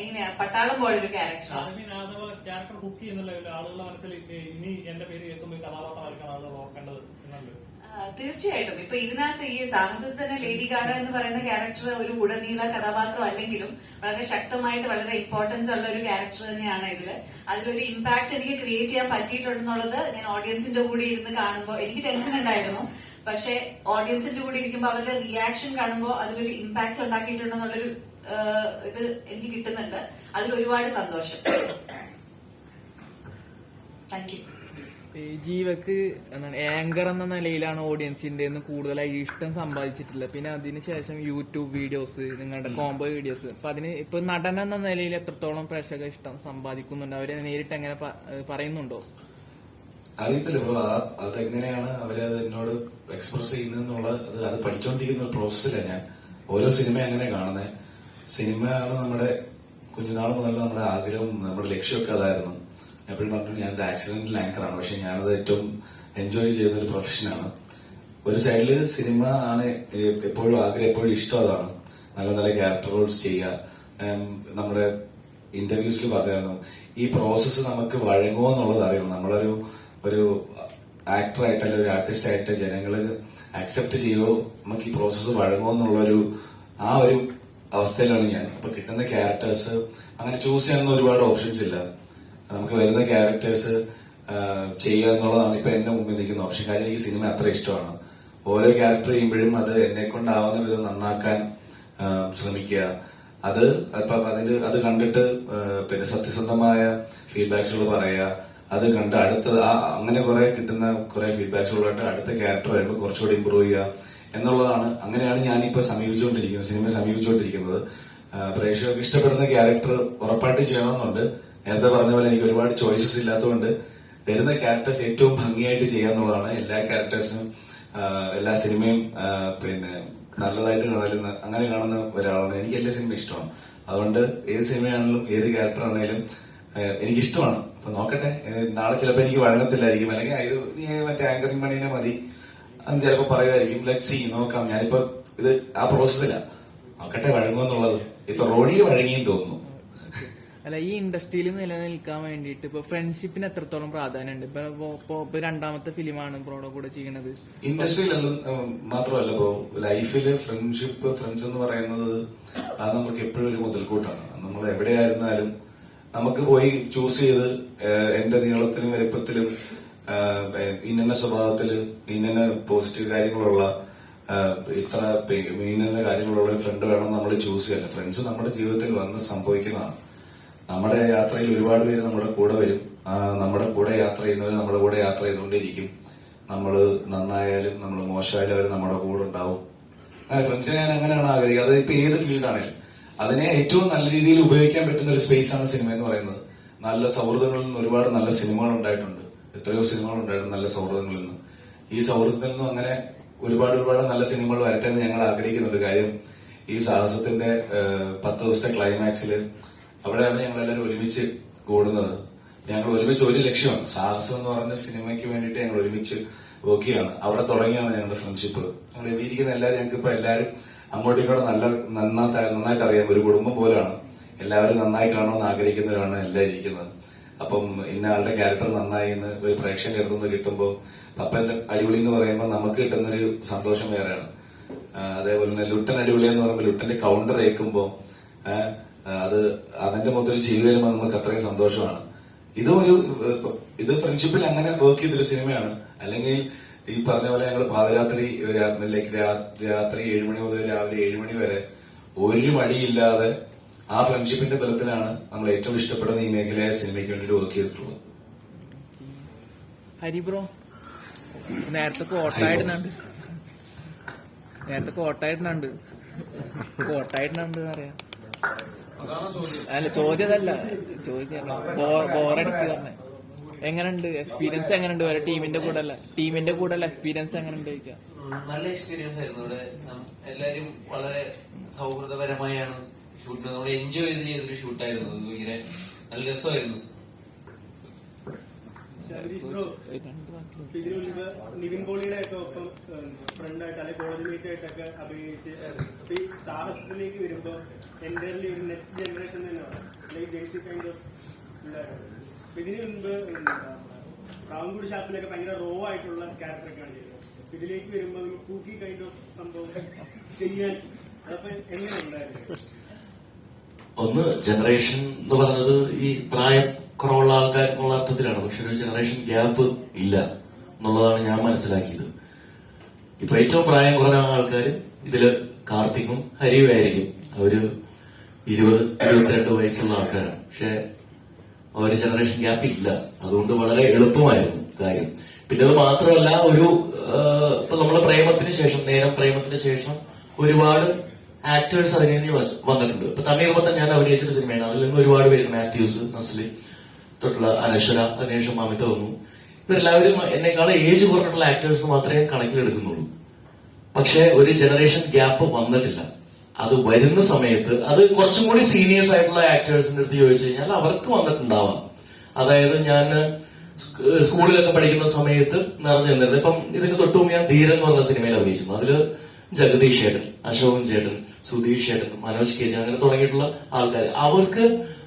എങ്ങനെയാ പട്ടാളം പോലൊരു ക്യാരക്ടർ അതേപോലെ ക്യാരക്ടർ ബുക്ക് ചെയ്യുന്നില്ല ആളുകളുടെ മനസ്സിൽ ഇനി എന്റെ പേര് കേൾക്കുമ്പോൾ ഈ കഥാപാത്രമായിരിക്കണം ആളുകൾ ഓർക്കേണ്ടത് എന്നുള്ളത്. തീർച്ചയായിട്ടും. ഇപ്പൊ ഇതിനകത്ത് ഈ സാഹസത്തിൽ തന്നെ ലേഡി ഗാഗ എന്ന് പറയുന്ന ക്യാരക്ടർ ഒരു ഉടനീള കഥാപാത്രം അല്ലെങ്കിലും വളരെ ശക്തമായിട്ട് വളരെ ഇമ്പോർട്ടൻസ് ഉള്ള ഒരു ക്യാരക്ടർ തന്നെയാണ് ഇതില്. അതിലൊരു ഇമ്പാക്ട് എനിക്ക് ക്രിയേറ്റ് ചെയ്യാൻ പറ്റിയിട്ടുണ്ടെന്നുള്ളത് ഞാൻ ഓഡിയൻസിന്റെ കൂടെ ഇരുന്ന് കാണുമ്പോൾ എനിക്ക് ടെൻഷൻ ഉണ്ടായിരുന്നു. പക്ഷെ ഓഡിയൻസിന്റെ കൂടെ ഇരിക്കുമ്പോൾ അവരുടെ റിയാക്ഷൻ കാണുമ്പോൾ അതിലൊരു ഇമ്പാക്ട് ഉണ്ടാക്കിയിട്ടുണ്ടെന്നുള്ളൊരു ഇത് എനിക്ക് കിട്ടുന്നുണ്ട്. അതിൽ ഒരുപാട് സന്തോഷം. Thank you. ജീവക്ക് എന്താണ് ആങ്കർ എന്ന നിലയിലാണ് ഓഡിയൻസിന്റെ കൂടുതലായി ഇഷ്ടം സമ്പാദിച്ചിട്ടുള്ളത്. പിന്നെ അതിനുശേഷം യൂട്യൂബ് വീഡിയോസ്, നിങ്ങളുടെ കോംബോ വീഡിയോസ്, അപ്പൊ അതിന് ഇപ്പൊ നടൻ എന്ന നിലയിൽ എത്രത്തോളം പ്രേക്ഷക ഇഷ്ടം സമ്പാദിക്കുന്നുണ്ട്? അവരെ നേരിട്ട് എങ്ങനെ പറയുന്നുണ്ടോ? അറിയത്തില്ല ബ്രോ, അതെങ്ങനെയാണ് അവരത് എന്നോട് എക്സ്പ്രസ് ചെയ്യുന്നതെന്നുള്ളത് അത് പഠിച്ചുകൊണ്ടിരിക്കുന്ന ഒരു പ്രോസസ്സിലാണ് ഞാൻ. ഓരോ സിനിമ എങ്ങനെ കാണുന്നത്. സിനിമയാണ് നമ്മുടെ കുഞ്ഞുനാൾ മുതൽ നമ്മുടെ ആഗ്രഹവും നമ്മുടെ ലക്ഷ്യമൊക്കെ അതായിരുന്നു. എപ്പോഴും പറഞ്ഞു ഞാൻ ആക്സിഡന്റൽ ആങ്കറാണ്, പക്ഷെ ഞാനത് ഏറ്റവും എൻജോയ് ചെയ്യുന്ന ഒരു പ്രൊഫഷനാണ്. ഒരു സൈഡില് സിനിമ ആണ് എപ്പോഴും ആഗ്രഹം, എപ്പോഴും ഇഷ്ടം അതാണ്. നല്ല നല്ല ക്യാരക്ടർ റോൾസ് ചെയ്യുക. നമ്മുടെ ഇന്റർവ്യൂസിൽ പറയായിരുന്നു ഈ പ്രോസസ്സ് നമുക്ക് വഴങ്ങുമോ എന്നുള്ളത് അറിയണം. നമ്മളൊരു ആക്ടറായിട്ട് അല്ലെങ്കിൽ ഒരു ആർട്ടിസ്റ്റ് ആയിട്ട് ജനങ്ങൾ അക്സെപ്റ്റ് ചെയ്യുമോ, നമുക്ക് ഈ പ്രോസസ്സ് വഴങ്ങുമോ എന്നുള്ളൊരു ആ ഒരു അവസ്ഥയിലാണ് ഞാൻ. അപ്പൊ കിട്ടുന്ന ക്യാരക്ടേഴ്സ് അങ്ങനെ ചൂസ് ചെയ്യാനൊന്നും ഒരുപാട് ഓപ്ഷൻസ് ഇല്ല. നമുക്ക് വരുന്ന ക്യാരക്ടേഴ്സ് ചെയ്യുക എന്നുള്ളതാണ് ഇപ്പൊ എന്റെ മുമ്പിൽ നിൽക്കുന്ന ഓപ്ഷൻ. കാര്യം ഈ സിനിമ അത്ര ഇഷ്ടമാണ്. ഓരോ ക്യാരക്ടർ ചെയ്യുമ്പോഴും അത് എന്നെ കൊണ്ടാവുന്ന വിധം നന്നാക്കാൻ ശ്രമിക്കുക. അത് അത് കണ്ടിട്ട് പിന്നെ സത്യസന്ധമായ ഫീഡ്ബാക്സുകൾ പറയുക. അത് കണ്ട് അങ്ങനെ കുറെ കിട്ടുന്ന കുറെ ഫീഡ്ബാക്സുകളായിട്ട് അടുത്ത ക്യാരക്ടർ വരുമ്പോൾ കുറച്ചുകൂടി ഇമ്പ്രൂവ് ചെയ്യുക എന്നുള്ളതാണ്. അങ്ങനെയാണ് ഞാനിപ്പോ സിനിമയെ സമീപിച്ചുകൊണ്ടിരിക്കുന്നത്. പ്രേക്ഷകർക്ക് ഇഷ്ടപ്പെടുന്ന ക്യാരക്ടർ ഉറപ്പായിട്ട് ചെയ്യണമെന്നുണ്ട്. നേരത്തെ പറഞ്ഞ പോലെ എനിക്ക് ഒരുപാട് ചോയ്സസ് ഇല്ലാത്തതുകൊണ്ട് വരുന്ന ക്യാരക്ടേഴ്സ് ഏറ്റവും ഭംഗിയായിട്ട് ചെയ്യാന്നുള്ളതാണ്. എല്ലാ ക്യാരക്ടേഴ്സും എല്ലാ സിനിമയും പിന്നെ നല്ലതായിട്ട് കാണാനും അങ്ങനെ കാണുന്ന ഒരാളാണ്. എനിക്ക് എല്ലാ സിനിമയും ഇഷ്ടമാണ്. അതുകൊണ്ട് ഏത് സിനിമയാണെങ്കിലും ഏത് ക്യാരക്ടർ ആണെങ്കിലും എനിക്കിഷ്ടമാണ്. അപ്പൊ നോക്കട്ടെ, നാളെ ചിലപ്പോൾ എനിക്ക് വഴങ്ങത്തില്ലായിരിക്കും, അല്ലെങ്കിൽ നീ മറ്റേ ആങ്കറിംഗ് മണീനെ മതി അത് ചിലപ്പോൾ പറയുമായിരിക്കും. ലെറ്റ് സീ, നോക്കാം. ഞാനിപ്പോ ഇത് ആ പ്രോസസ്സിലാ. നോക്കട്ടെ വഴങ്ങുമെന്നുള്ളത്. ഇപ്പൊ റോഡിയിൽ വഴങ്ങിയെന്ന് തോന്നുന്നു. അല്ല, ഈ ഇൻഡസ്ട്രിയിൽ നിലനിൽക്കാൻ വേണ്ടിയിട്ട് ഇപ്പൊ ഫ്രണ്ട്ഷിപ്പിന് എത്രത്തോളം പ്രാധാന്യമുണ്ട്? ഇപ്പൊ രണ്ടാമത്തെ ഫിലിമാണ് ബ്രോയുടെ കൂടെ ചെയ്യണത്. ഇൻഡസ്ട്രിയിൽ മാത്രമല്ല, ഇപ്പോ ലൈഫില് ഫ്രണ്ട്സ് എന്ന് പറയുന്നത് അത് നമുക്ക് എപ്പോഴും ഒരു മുതൽക്കൂട്ടാണ്. നമ്മൾ എവിടെയായിരുന്നാലും നമുക്ക് പോയി ചൂസ് ചെയ്ത് എന്റെ നീളത്തിലും വലിപ്പത്തിലും ഇന്ന സ്വഭാവത്തില് ഇന്ന പോസിറ്റീവ് കാര്യങ്ങളുള്ള ഇത്ര ഇന്ന കാര്യങ്ങളുള്ള ഒരു ഫ്രണ്ട് വേണം നമ്മൾ ചൂസ് ചെയ്യല്ല. ഫ്രണ്ട്സ് നമ്മുടെ ജീവിതത്തിൽ വന്ന് സംഭവിക്കുന്നതാണ്. നമ്മുടെ യാത്രയിൽ ഒരുപാട് പേര് നമ്മുടെ കൂടെ വരും. നമ്മുടെ കൂടെ യാത്ര ചെയ്യുന്നവർ നമ്മുടെ കൂടെ യാത്ര ചെയ്തുകൊണ്ടിരിക്കും. നമ്മൾ നന്നായാലും നമ്മൾ മോശമായാലും അവർ നമ്മുടെ കൂടെ ഉണ്ടാവും. ഫ്രണ്ട്സിനെ ഞാൻ അങ്ങനെയാണ് ആഗ്രഹിക്കുക. അത് ഇപ്പൊ ഏത് ഫീൽഡാണെങ്കിലും അതിനെ ഏറ്റവും നല്ല രീതിയിൽ ഉപയോഗിക്കാൻ പറ്റുന്ന ഒരു സ്പേസ് ആണ് സിനിമ എന്ന് പറയുന്നത്. നല്ല സൗഹൃദങ്ങളിൽ നിന്ന് ഒരുപാട് നല്ല സിനിമകൾ ഉണ്ടായിട്ടുണ്ട്. എത്രയോ സിനിമകൾ ഉണ്ടായിട്ടുണ്ട് നല്ല സൗഹൃദങ്ങളിൽ നിന്ന്. ഈ സൗഹൃദത്തിൽ നിന്നും അങ്ങനെ ഒരുപാട് നല്ല സിനിമകൾ വരട്ടെ എന്ന് ഞങ്ങൾ ആഗ്രഹിക്കുന്നുണ്ട്. കാര്യം ഈ സാഹസത്തിന്റെ 10 ദിവസത്തെ ക്ലൈമാക്സിൽ അവിടെയാണ് ഞങ്ങളെല്ലാവരും ഒരുമിച്ച് കൂടുന്നത്. ഞങ്ങൾ ഒരുമിച്ച് ഒരു ലക്ഷ്യമാണ്. സാഹസം എന്ന് പറഞ്ഞ സിനിമയ്ക്ക് വേണ്ടിയിട്ട് ഞങ്ങൾ ഒരുമിച്ച് വർക്ക് ചെയ്യാണ്. അവിടെ തുടങ്ങിയാണ് ഞങ്ങളുടെ ഫ്രണ്ട്ഷിപ്പ്. ഞങ്ങൾ എവിയിരിക്കുന്ന എല്ലാവരും ഞങ്ങൾക്ക് ഇപ്പൊ എല്ലാവരും അങ്ങോട്ടും ഇങ്ങോട്ടും നന്നായിട്ട് അറിയാം. ഒരു കുടുംബം പോലെയാണ്. എല്ലാവരും നന്നായി കാണുമെന്ന് ആഗ്രഹിക്കുന്നവരാണ് എല്ലാവരും ഇരിക്കുന്നത്. അപ്പം ഇന്ന ആളുടെ ക്യാരക്ടർ നന്നായി എന്ന് ഒരു പ്രേക്ഷകന്റെ അടുത്തുനിന്ന് കിട്ടുമ്പോൾ പപ്പന്റെ അടിപൊളി എന്ന് പറയുമ്പോൾ നമുക്ക് കിട്ടുന്നൊരു സന്തോഷം വേറെയാണ്. അതേപോലെ തന്നെ ലുട്ടൻ അടിപൊളി എന്ന് പറയുമ്പോൾ ലുട്ടന്റെ കൗണ്ടർ ഏൽക്കുമ്പോൾ അത് അതിന്റെ മൊത്തത്തിൽ ചെയ്തു വരുമ്പോൾ നമുക്ക് അത്രയും സന്തോഷമാണ്. ഇത് ഫ്രണ്ട്ഷിപ്പിൽ അങ്ങനെ വർക്ക് ചെയ്തൊരു സിനിമയാണ്. അല്ലെങ്കിൽ ഈ പറഞ്ഞ പോലെ ഞങ്ങൾ പാതിരാത്രി രാത്രി 7 മണി മുതൽ രാവിലെ 7 മണി വരെ ഒരു മടിയില്ലാതെ ആ ഫ്രണ്ട്ഷിപ്പിന്റെ ബലത്തിലാണ് നമ്മൾ ഏറ്റവും ഇഷ്ടപ്പെടുന്ന ഈ മേഖലയായ സിനിമയ്ക്ക് വേണ്ടിയിട്ട് വർക്ക് ചെയ്തിട്ടുള്ളത്. ഹരി ബ്രോ നേരത്തെ കോട്ടായിടുന്നുണ്ട് അറിയാം. അല്ല, ചോദ്യമല്ല, ബോറടിക്ക് തന്നെ. എങ്ങനെയുണ്ട് എക്സ്പീരിയൻസ്? എങ്ങനെയുണ്ട് വേറെ ടീമിന്റെ കൂടെ അല്ല എക്സ്പീരിയൻസ് എങ്ങനെയുണ്ട് ചോദിക്കാം. നല്ല എക്സ്പീരിയൻസ് ആയിരുന്നു. ഇവിടെ എല്ലാരും വളരെ സൗഹൃദപരമായാണ് ഷൂട്ടിന് നമ്മൾ എൻജോയ് ചെയ്തൊരു ഷൂട്ടായിരുന്നു. അത് ഭയങ്കര നല്ല രസമായിരുന്നു. ഇതിനു മുൻപ് നിവിൻ പോളിയുടെ ഒക്കെ ഒപ്പം ഫ്രണ്ടായിട്ട് അല്ലെങ്കിൽ കോളേജ് മീറ്റ് ആയിട്ടൊക്കെ അഭിനയിച്ച് ഈ സാഹസത്തിലേക്ക് വരുമ്പോൾ എൻ്റയർലി ഒരു നെക്സ്റ്റ് ജനറേഷൻ തന്നെയാണ്, ലൈക്ക് ജെൻസി കൈൻഡ് ഓഫ് പിള്ളേരാണ്. ഇതിനു മുൻപ് കാവുംകൂടി ഷാപ്പിലൊക്കെ ഭയങ്കര റോ ആയിട്ടുള്ള ക്യാരക്ടറൊക്കെയാണ് ചെയ്യുന്നത്. ഇതിലേക്ക് വരുമ്പോൾ കൂക്കി കൈൻഡ് ഓഫ് സംഭവം ചെയ്യാൻ അതപ്പോ എങ്ങനെ ഉണ്ടായിരുന്നു? ഒന്ന് ജനറേഷൻ എന്ന് പറഞ്ഞത് ഈ പ്രായം കുറവുള്ള ആൾക്കാർ എന്നുള്ള അർത്ഥത്തിലാണ്. പക്ഷെ ഒരു ജനറേഷൻ ഗ്യാപ്പ് ഇല്ല എന്നുള്ളതാണ് ഞാൻ മനസ്സിലാക്കിയത്. ഇപ്പൊ ഏറ്റവും പ്രായം കുറഞ്ഞ ആൾക്കാർ ഇതില് കാർത്തിക്കും ഹരിയും ആയിരിക്കും. അവര് 20-22 വയസ്സുള്ള ആൾക്കാരാണ്. പക്ഷെ ഒരു ജനറേഷൻ ഗ്യാപ്പ് ഇല്ല. അതുകൊണ്ട് വളരെ എളുപ്പമായിരുന്നു കാര്യം. പിന്നെ അത് മാത്രമല്ല, ഇപ്പൊ നമ്മള് പ്രേമത്തിന് ശേഷം ഒരുപാട് ആക്ടേഴ്സ് അതിന് വന്നിട്ടുണ്ട്. ഇപ്പൊ തണ്ണീർമത്തൻ ഞാൻ അഭിനയിച്ചിട്ട് സിനിമയാണ്. അതിൽ നിന്ന് ഒരുപാട് പേര്, മാത്യൂസ്, നസ്ലി തൊട്ടുള്ള അനശ്വര, അതിനുശേഷം മമിത വന്നു. ഇവരെല്ലാവരും എന്നെക്കാളും ഏജ് കുറഞ്ഞിട്ടുള്ള ആക്ടേഴ്സ് മാത്രമേ കണക്കിലെടുക്കുന്നുള്ളൂ. പക്ഷെ ഒരു ജനറേഷൻ ഗ്യാപ്പ് വന്നിട്ടില്ല. അത് വരുന്ന സമയത്ത് അത് കുറച്ചും കൂടി സീനിയേഴ്സ് ആയിട്ടുള്ള ആക്ടേഴ്സിന്റെ അടുത്ത് ചോദിച്ചു കഴിഞ്ഞാൽ അവർക്ക് വന്നിട്ടുണ്ടാവാം. അതായത് ഞാൻ സ്കൂളിലൊക്കെ പഠിക്കുന്ന സമയത്ത് നിറഞ്ഞു നിന്നിരുന്നത്. ഇപ്പം ഇതിന് തൊട്ടും ഞാൻ ധീരൻ എന്ന് പറഞ്ഞ സിനിമയിൽ അഭിനയിച്ചിരുന്നു. അതില് ജഗദീഷ് ചേട്ടൻ, അശോകൻ ചേട്ടൻ, സുധീഷ് ചേട്ടൻ, മനോജ് കെ ജെ, അങ്ങനെ തുടങ്ങിയിട്ടുള്ള ആൾക്കാർ, അവർക്ക്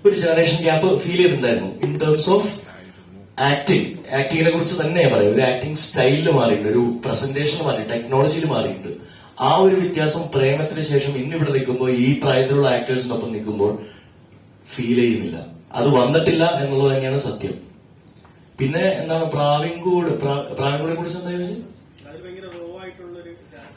ഒരു ജനറേഷൻ ഗ്യാപ്പ് ഫീൽ ചെയ്തിട്ടുണ്ടായിരുന്നു. ഇൻ ടേംസ് ഓഫ് ആക്ടിങ്ങിനെ കുറിച്ച് തന്നെ പറയാം. ഒരു ആക്ടിങ് സ്റ്റൈലിൽ മാറിയിട്ടുണ്ട്, ഒരു പ്രസന്റേഷനിൽ മാറി, ടെക്നോളജിയിൽ മാറിയിട്ടുണ്ട്. ആ ഒരു വ്യത്യാസം പ്രേമത്തിന് ശേഷം ഇന്നിവിടെ നിൽക്കുമ്പോൾ ഈ പ്രായത്തിലുള്ള ആക്ടേഴ്സിനൊപ്പം നിൽക്കുമ്പോൾ ഫീൽ ചെയ്യുന്നില്ല. അത് വന്നിട്ടില്ല എന്നുള്ളത് തന്നെയാണ് സത്യം. പിന്നെ എന്താണ് പ്രാവിൻകൂടെ കുറിച്ച് എന്താ ചോദിച്ചത്? അത് ഭയങ്കര റോ ആയിട്ടുള്ളൊരു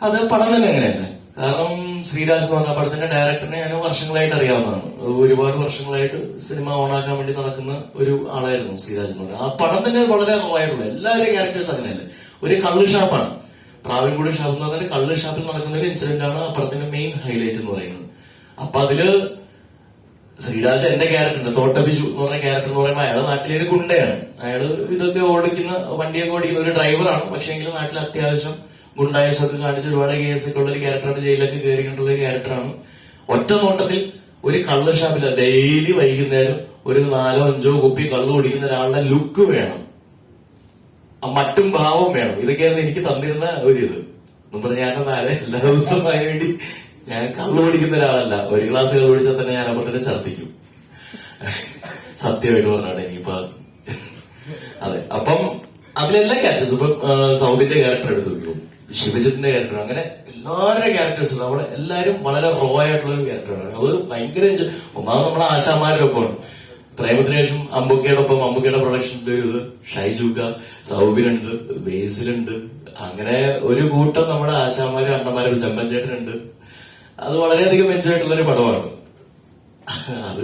അത് പടം തന്നെ അങ്ങനെയല്ലേ. കാരണം ശ്രീരാജ് എന്ന് പറഞ്ഞ പടത്തിന്റെ ഡയറക്ടറിനെ ഞാൻ വർഷങ്ങളായിട്ട് അറിയാവുന്നതാണ്. ഒരുപാട് വർഷങ്ങളായിട്ട് സിനിമ ഓണാക്കാൻ വേണ്ടി നടക്കുന്ന ഒരു ആളായിരുന്നു ശ്രീരാജ് എന്ന് പറഞ്ഞാൽ. ആ പടം തന്നെ വളരെ റോ ആയിട്ടുള്ള എല്ലാവരുടെയും ക്യാരക്ടേഴ്സ് അങ്ങനെയല്ലേ. ഒരു കള്ള് ഷാപ്പാണ് പ്രാവിൻകൂട് ഷാപ്പ് എന്ന് പറഞ്ഞാൽ. കള്ള് ഷാപ്പിൽ നടക്കുന്ന ഒരു ഇൻസിഡന്റ് ആണ് ആ പടത്തിന്റെ മെയിൻ ഹൈലൈറ്റ് എന്ന് പറയുന്നത്. അപ്പൊ അതില് ശ്രീരാജ് എന്റെ ക്യാരക്ടറുണ്ട്, തോട്ടബിജു എന്ന് പറഞ്ഞ ക്യാരക്ടർ എന്ന് പറയുമ്പോൾ അയാൾ നാട്ടിലെ ഒരു ഗുണ്ടയാണ്. അയാള് ഇതൊക്കെ ഓടിക്കുന്ന വണ്ടിയൊക്കെ ഓടിക്കുന്ന ഒരു ഡ്രൈവറാണ്. പക്ഷെ എങ്കിലും നാട്ടിൽ അത്യാവശ്യം ഗുണ്ടായസൊക്കെ കാണിച്ച് ഒരുപാട് കേസൊക്കെ ഉള്ള ഒരു ക്യാരക്ടറാണ്. ജയിലൊക്കെ കയറിയിട്ടുള്ള ഒരു ക്യാരക്ടറാണ്. ഒറ്റ നോട്ടത്തിൽ ഒരു കള്ള് ഷാപ്പിൽ ഡെയിലി വൈകുന്നേരം ഒരു 4-5 കുപ്പി കള്ള് കുടിക്കുന്ന ഒരാളുടെ ലുക്ക് വേണം, മറ്റും ഭാവം വേണം. ഇതൊക്കെയായിരുന്നു എനിക്ക് തന്നിരുന്ന ഒരു ഇത് എന്ന് പറഞ്ഞാൽ. ഞാൻ എല്ലാ ദിവസവും അതിന് വേണ്ടി ഞാൻ കള്ളു കുടിക്കുന്ന ഒരാളല്ല. ഒരു ഗ്ലാസ് കള്ളു കുടിച്ചാൽ തന്നെ ഞാൻ അപ്പൊ തന്നെ ഛർദ്ദിക്കും, സത്യമായിട്ട് പറഞ്ഞാണ്. എനിക്കിപ്പോ അതെ. അപ്പം അതിലെല്ലാ ക്യാരക്ടേഴ്സും ഇപ്പൊ സൗദിന്റെ ക്യാരക്ടർ എടുത്തു നോക്കൂ, ശിവജിത്തിന്റെ ക്യാരക്ടർ, അങ്ങനെ എല്ലാവരുടെ ക്യാരക്ടേഴ്സും അവിടെ എല്ലാവരും വളരെ റോ ആയിട്ടുള്ള ഒരു ക്യാരക്ടറാണ്. അത് ഭയങ്കര ഒന്നാമത് നമ്മളെ ആശാമാരോടൊപ്പമാണ്. പ്രേമത്തിന് ശേഷം അമ്പുക്കയുടെ പ്രൊഡക്ഷൻസ് ഇത് ഷൈജുക്ക, സൗബിനുണ്ട്, ബേസിലുണ്ട്, അങ്ങനെ ഒരു കൂട്ടം നമ്മുടെ ആശാമാരും അണ്ണന്മാരും, ചെമ്പൻ ചേട്ടനുണ്ട്. അത് വളരെയധികം എൻജോയ് ആയിട്ടുള്ള ഒരു പടമാണ്. അത്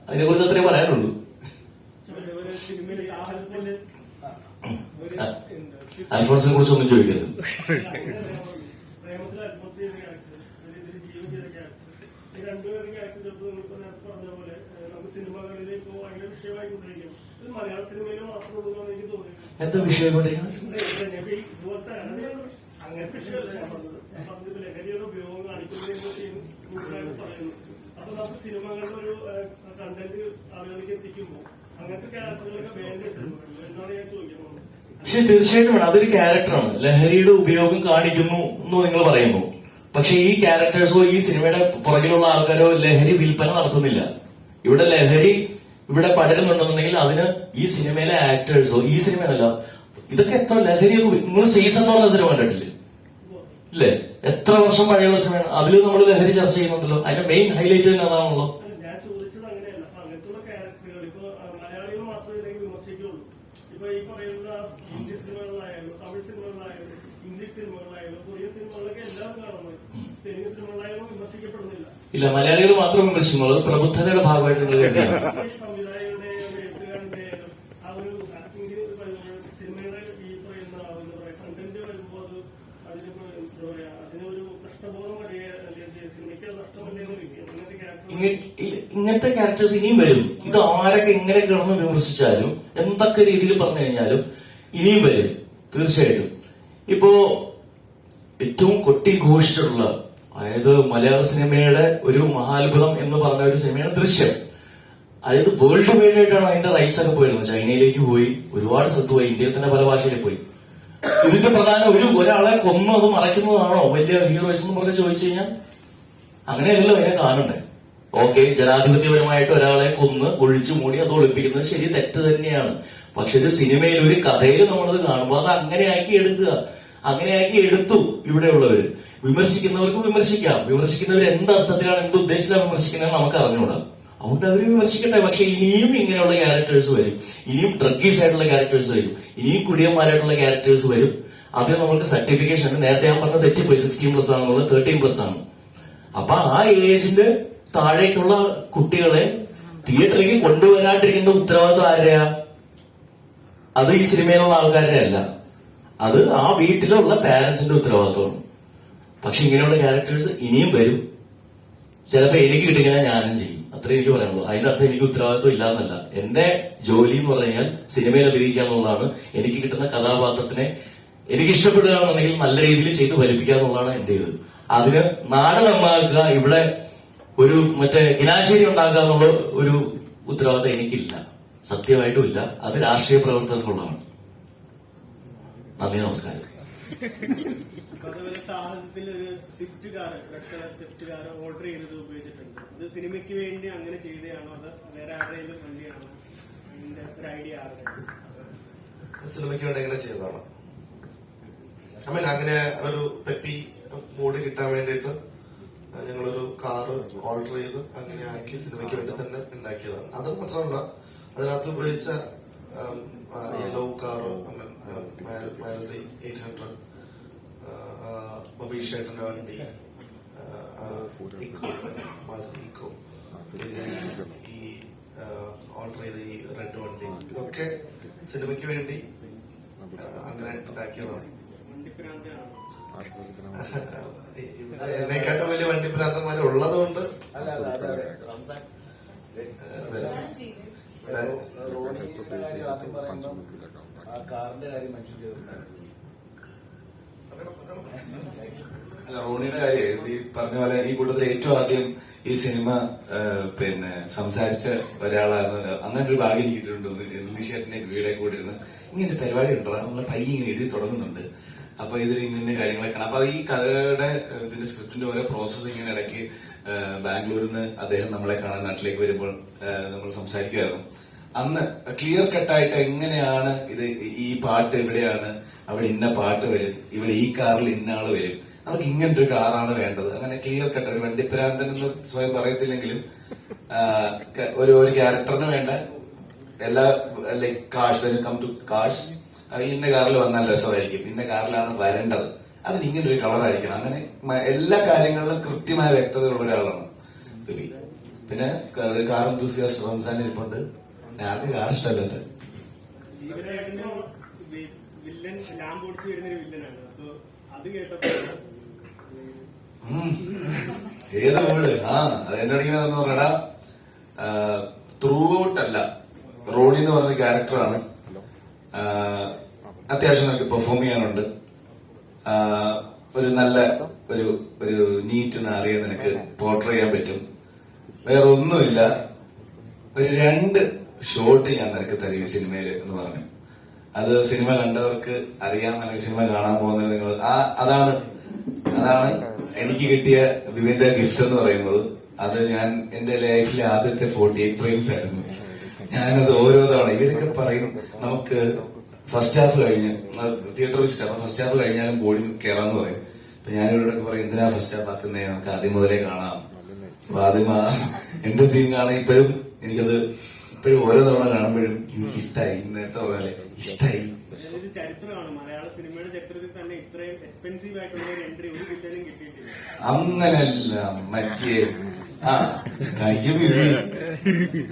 അതിനെ കുറിച്ച് അത്രേ പറയാനുള്ളൂ. അൽഫോൺസിനെ കുറിച്ച് ഒന്നും ചോദിക്കരുത്. എന്താ വിഷയം അങ്ങനത്തെ വിഷയമല്ല ഞാൻ പറഞ്ഞത്. ലഹരിയുടെ ഉപയോഗം കാണിക്കുന്നതിനെ കൂടുതലായിട്ട് പറയുന്നു. അപ്പൊ നമുക്ക് സിനിമകളുടെ ഒരു കണ്ടന്റ് ആളുകളിലേക്ക് എത്തിക്കുമ്പോൾ അങ്ങനത്തെ ക്യാരക്ടറുകളൊക്കെ വേണ്ട സിനിമകൾ എന്നാണ് ഞാൻ ചോദിക്കുന്നത്. പക്ഷെ തീർച്ചയായിട്ടും വേണം. അതൊരു ക്യാരക്ടറാണ്. ലഹരിയുടെ ഉപയോഗം കാണിക്കുന്നു എന്ന് നിങ്ങൾ പറയുന്നു. പക്ഷെ ഈ ക്യാരക്ടേഴ്സോ ഈ സിനിമയുടെ പുറകിലുള്ള ആൾക്കാരോ ലഹരി വിൽപ്പന നടത്തുന്നില്ല. ഇവിടെ ലഹരി ഇവിടെ പടരുന്നുണ്ടെന്നുണ്ടെങ്കിൽ അതിന് ഈ സിനിമയിലെ ആക്ടേഴ്സോ, ഈ സിനിമയല്ല, ഇതൊക്കെ എത്ര ലഹരിയൊക്കെ. നിങ്ങൾ സീസൺ എന്ന് പറഞ്ഞ സിനിമ കണ്ടിട്ടില്ലേ? ഇല്ലേ? എത്ര വർഷം പഴയുള്ള സിനിമയാണ്. അതിൽ നമ്മൾ ലഹരി ചർച്ച ചെയ്യുന്നുണ്ടല്ലോ. അതിന്റെ മെയിൻ ഹൈലൈറ്റ് തന്നെ അതാണല്ലോ. ഞാൻ ചോദിച്ചത് അങ്ങനെയല്ല. അപ്പൊ അങ്ങനത്തെ ക്യാരക്ടറുകൾ ഇപ്പൊ മലയാളികൾ മാത്രമേ ഇതിലേക്ക് വിമർശിക്കുള്ളൂ. ഇപ്പൊ ഈ പറയുന്ന ഹിന്ദി സിനിമകളിലായാലും തമിഴ് സിനിമകളിലായാലും ഇംഗ്ലീഷ് സിനിമകളിലായാലും കൊറിയൻ സിനിമകളിലൊക്കെ എല്ലാവരും കാണുന്നത്. തെലുങ്ക് സിനിമകളിലായാലും വിമർശിക്കപ്പെടുന്നില്ല. ഇല്ല, മലയാളികൾ മാത്രം വിമർശിക്കുള്ളൂ. അത് പ്രബുദ്ധതയുടെ ഭാഗമായിട്ട് നിങ്ങൾ കരുതിയാണ്. സംവിധായകരുടെ എഴുത്തുകാരന്റെ ആ ഒരു സിനിമയുടെ ഈ പറയുന്ന കണ്ടന്റ് വരുമ്പോ അത് അതിനൊരു നഷ്ടബോധം വരിക, സിനിമയ്ക്ക് നഷ്ടമല്ലെന്ന് ഇങ്ങനത്തെ ക്യാരക്ടർ ഇങ്ങനത്തെ ക്യാരക്ടേഴ്സ് ഇനിയും വരും. ഇത് ആരൊക്കെ എങ്ങനെ കിടന്ന് വിമർശിച്ചാലും എന്തൊക്കെ രീതിയിൽ പറഞ്ഞു കഴിഞ്ഞാലും ഇനിയും വരും തീർച്ചയായിട്ടും. ഇപ്പോ ഏറ്റവും കൊട്ടിഘോഷിച്ചിട്ടുള്ള, അതായത് മലയാള സിനിമയുടെ ഒരു മഹാത്ഭുതം എന്ന് പറഞ്ഞ ഒരു സിനിമയാണ് ദൃശ്യം. അതായത് വേൾഡ് വൈഡ് ആയിട്ടാണ് അതിന്റെ റൈറ്റ്സ് ഒക്കെ പോയിരുന്നത്. ചൈനയിലേക്ക് പോയി, ഒരുപാട് സ്ഥലത്ത് പോയി, ഇന്ത്യയിൽ തന്നെ പല ഭാഷയിൽ പോയി. ഇതിന്റെ പ്രധാന ഒരാളെ കൊന്നു അത് മറയ്ക്കുന്നതാണോ വലിയ ഹീറോയിസ് എന്ന് പറഞ്ഞ് ചോദിച്ചു കഴിഞ്ഞാൽ അങ്ങനെയല്ലല്ലോ അതിനെ കാണണ്ടേ. ഓക്കെ, ജനാധിപത്യപരമായിട്ട് ഒരാളെ കൊന്ന് ഒഴിച്ചു മൂടി അത് ഒളിപ്പിക്കുന്നത് ശരി, തെറ്റ് തന്നെയാണ്. പക്ഷെ ഒരു സിനിമയിൽ ഒരു കഥയിൽ നമ്മളത് കാണുമ്പോൾ അത് അങ്ങനെയാക്കി എടുക്കുക. അങ്ങനെയാക്കി എടുത്തു ഇവിടെയുള്ളവര്. വിമർശിക്കുന്നവർക്ക് വിമർശിക്കാം. വിമർശിക്കുന്നവർ എന്തർത്ഥത്തിലാണ്, എന്ത് ഉദ്ദേശത്തിലാണ് വിമർശിക്കുന്നത് നമുക്ക് അറിഞ്ഞുകൂടാ. അതുകൊണ്ട് അവർ വിമർശിക്കട്ടെ. പക്ഷെ ഇനിയും ഇങ്ങനെയുള്ള ക്യാരക്ടേഴ്സ് വരും. ഇനിയും ഡ്രഗീസ് ആയിട്ടുള്ള ക്യാരക്ടേഴ്സ് വരും. ഇനിയും കുടിയന്മാരായിട്ടുള്ള ക്യാരക്ടേഴ്സ് വരും. അതിന് നമുക്ക് സർട്ടിഫിക്കേഷൻ ഉണ്ട്. നേരത്തെ ഞാൻ പറഞ്ഞത് തെറ്റിപ്പോയി. 16+ ആണെന്നുള്ളത് 13+ ആണ്. അപ്പൊ ആ ഏജിന്റെ താഴേക്കുള്ള കുട്ടികളെ തിയേറ്ററിലേക്ക് കൊണ്ടുവരാണ്ടിരിക്കേണ്ട ഉത്തരവാദിത്വം ആരുടെയാ? അത് ഈ സിനിമയിലുള്ള ആൾക്കാരുടെ അല്ല, അത് ആ വീട്ടിലുള്ള പാരന്റ്സിന്റെ ഉത്തരവാദിത്വമാണ്. പക്ഷെ ഇങ്ങനെയുള്ള ക്യാരക്ടേഴ്സ് ഇനിയും വരും. ചിലപ്പോ എനിക്ക് കിട്ടിക്കഴിഞ്ഞാൽ ഞാനും ചെയ്യും. അത്രേ എനിക്ക് പറയാനുള്ളൂ. അതിന്റെ അർത്ഥം എനിക്ക് ഉത്തരവാദിത്വം ഇല്ല എന്നല്ല. എന്റെ ജോലി എന്ന് പറഞ്ഞു കഴിഞ്ഞാൽ സിനിമയിൽ അഭിനയിക്കുക എന്നുള്ളതാണ്. എനിക്ക് കിട്ടുന്ന കഥാപാത്രത്തിനെ എനിക്ക് ഇഷ്ടപ്പെടുക എന്നുണ്ടെങ്കിൽ നല്ല രീതിയിൽ ചെയ്ത് ഫലിപ്പിക്കുക എന്നുള്ളതാണ് എന്റെ ഇത്. അതിന് നാട് നന്നാക്കുക, ഇവിടെ ഒരു കിനാശേരി ഉണ്ടാക്കുക എന്നുള്ള ഒരു ഉത്തരവാദിത്വം എനിക്കില്ല, സത്യമായിട്ടും ഇല്ല. അത് രാഷ്ട്രീയ പ്രവർത്തകർക്കുള്ളതാണ്. നന്ദി, നമസ്കാരം. അതുപോലെ സാഹചര്യത്തിൽ ഒരു സ്വിഫ്റ്റ് കാർ ഓർഡർ ചെയ്തത് ഉപയോഗിച്ചിട്ടുണ്ട്. ഇത് സിനിമയ്ക്ക് വേണ്ടി അങ്ങനെ ചെയ്തതാണോ അത് വേറെ ആരുടെയും വണ്ടിയാണോ? അതിന്റെ ഒരു ഐഡിയ ആരുടെ? സിനിമയ്ക്ക് വേണ്ടി എങ്ങനെ ചെയ്തതാണ്? അങ്ങനെ ഒരു പെപ്പി മൂഡ് കിട്ടാൻ വേണ്ടിയിട്ട് ഞങ്ങളൊരു കാറ് ഓൾട്ടർ ചെയ്ത് അങ്ങനെ ആക്കി സിനിമയ്ക്ക് വേണ്ടി തന്നെ ഉണ്ടാക്കിയതാണ്. അത് മാത്രമല്ല അതിനകത്ത് ഉപയോഗിച്ച യെല്ലോ കാറ് മാരുതി 800, ബബീഷ് ചേട്ടന്റെ വണ്ടി, ഇക്കോ, പിന്നെ ഈ ഓൾട്ടർ ചെയ്ത ഈ റെഡ് വണ്ടി, ഇതൊക്കെ സിനിമയ്ക്ക് വേണ്ടി അങ്ങനെ ഉണ്ടാക്കിയതാണ്. എന്നെക്കാട്ടും വലിയ വണ്ടിപ്രാന്തന്മാർ ഉള്ളത് കൊണ്ട് കാറിന്റെ കാര്യം മെൻഷൻ ചെയ്തിട്ടുണ്ടായിരുന്നു. അല്ല, റോണിയുടെ കാര്യം ഈ പറഞ്ഞ പോലെ ഈ കൂട്ടത്തിൽ ഏറ്റവും ആദ്യം ഈ സിനിമ പിന്നെ സംസാരിച്ച ഒരാളാണ്. അങ്ങനെ ഒരു ഭാഗ്യം എനിക്ക് കിട്ടിയിട്ടുണ്ട്. റിലീഷേട്ടനെ വീടെ കൂടി ഇരുന്ന് ഇങ്ങനെ പരിപാടി ഉണ്ടോ നമ്മളെ പയ്യ ഇങ്ങനെ എഴുതി തുടങ്ങുന്നുണ്ട്, അപ്പൊ ഇതിൽ ഇങ്ങനെ കാര്യങ്ങളൊക്കെ ആണ്. അപ്പൊ ഈ കഥയുടെ ഇതിന്റെ സ്ക്രിപ്റ്റിന്റെ ഓരോ പ്രോസസ്സിങ്ങിന് ഇടയ്ക്ക് ബാംഗ്ലൂരിൽ നിന്ന് അദ്ദേഹം നമ്മളെ കാണാൻ നാട്ടിലേക്ക് വരുമ്പോൾ നമ്മൾ സംസാരിക്കുമായിരുന്നു. അന്ന് ക്ലിയർ കട്ടായിട്ട് എങ്ങനെയാണ് ഇത്, ഈ പാട്ട് എവിടെയാണ്, അവിടെ ഇന്ന പാട്ട് വരും, ഇവിടെ ഈ കാറിൽ ഇന്ന ആള് വരും, നമുക്ക് ഇങ്ങനത്തെ ഒരു കാറാണ് വേണ്ടത്, അങ്ങനെ ക്ലിയർ കട്ട്. ഒരു വണ്ടിപ്രാന്തൻ എന്ന് സ്വയം പറയത്തില്ലെങ്കിലും ഒരു ക്യാരക്ടറിന് വേണ്ട എല്ലാ like cars, come to cars, ഇന്ന കാറിൽ വന്നാൽ രസമായിരിക്കും, ഇന്ന കാറിലാണ് വരേണ്ടത്, അതിന് ഇങ്ങനെ ഒരു കളറായിരിക്കണം, അങ്ങനെ എല്ലാ കാര്യങ്ങളിലും കൃത്യമായ വ്യക്തതയുള്ള ഒരാളാണ് ബിബി. പിന്നെ ഒരു കാർ എന്തൂസിയാസ്റ്റ് റംസാൻ ഇരിപ്പുണ്ട്. ആദ്യം കാർ ഇഷ്ടമല്ലാത്ത വില്ലൻ ലാമ്പ് ഓടിച്ചു വരുന്നൊരു വില്ലനാണ്. അപ്പൊ അത് കേട്ടപ്പോ ഏത് വീട് അത് എന്നോട് ഇങ്ങനെ പറയടാ, ത്രൂ ഔട്ട് അല്ല, റോണി എന്ന് പറഞ്ഞ ക്യാരക്ടറാണ്. അത്യാവശ്യം നമുക്ക് പെർഫോം ചെയ്യാനുണ്ട്. ഒരു നല്ല ഒരു നീറ്റ് അറിയാൻ നിനക്ക് പോർട്രേ ചെയ്യാൻ പറ്റും. വേറെ ഒന്നുമില്ല, ഒരു 2 ഷോട്ട് ഞാൻ നിനക്ക് തരും ഈ സിനിമയില് എന്ന് പറഞ്ഞു. അത് സിനിമ കണ്ടവർക്ക് അറിയാം, അല്ലെങ്കിൽ സിനിമ കാണാൻ പോകുന്നത് നിങ്ങൾ അതാണ് എനിക്ക് കിട്ടിയ വിവിന്റെ ഗിഫ്റ്റ് എന്ന് പറയുന്നത്. അത് ഞാൻ എന്റെ ലൈഫിലെ ആദ്യത്തെ 48 ഫ്രെയിംസ് ആയിരുന്നു. ഞാനത് ഓരോ തവണ ഇവരൊക്കെ പറയും നമുക്ക് ഫസ്റ്റ് ഹാഫ് കഴിഞ്ഞ് തിയേറ്റർ വെച്ചിട്ട്, അപ്പൊ ഫസ്റ്റ് ഹാഫ് കഴിഞ്ഞാലും ബോഡി കയറാന്ന് പറയും. അപ്പൊ ഞാനിവരോടൊക്കെ പറയും എന്തിനാ ഫസ്റ്റ് ഹാഫ് ആക്കുന്നേ, നമുക്ക് ആദ്യം മുതലേ കാണാം. അപ്പൊ ആദ്യം എന്റെ സീൻ കാണാൻ ഇപ്പോഴും എനിക്കത് ഓരോ തവണ കാണുമ്പോഴും എനിക്ക് ഇഷ്ടമായി. നേരത്തെ പോലെ ഇഷ്ടമായി. ചരിത്രമാണ് മലയാള സിനിമയുടെ ചരിത്രത്തിൽ തന്നെ ഇത്രയും എക്സ്പെൻസീവ് ആയിട്ടുള്ള ഒരു എൻട്രി ഒരു വിഷയം കിട്ടിയിട്ടില്ല. അങ്ങനല്ല മറ്റേ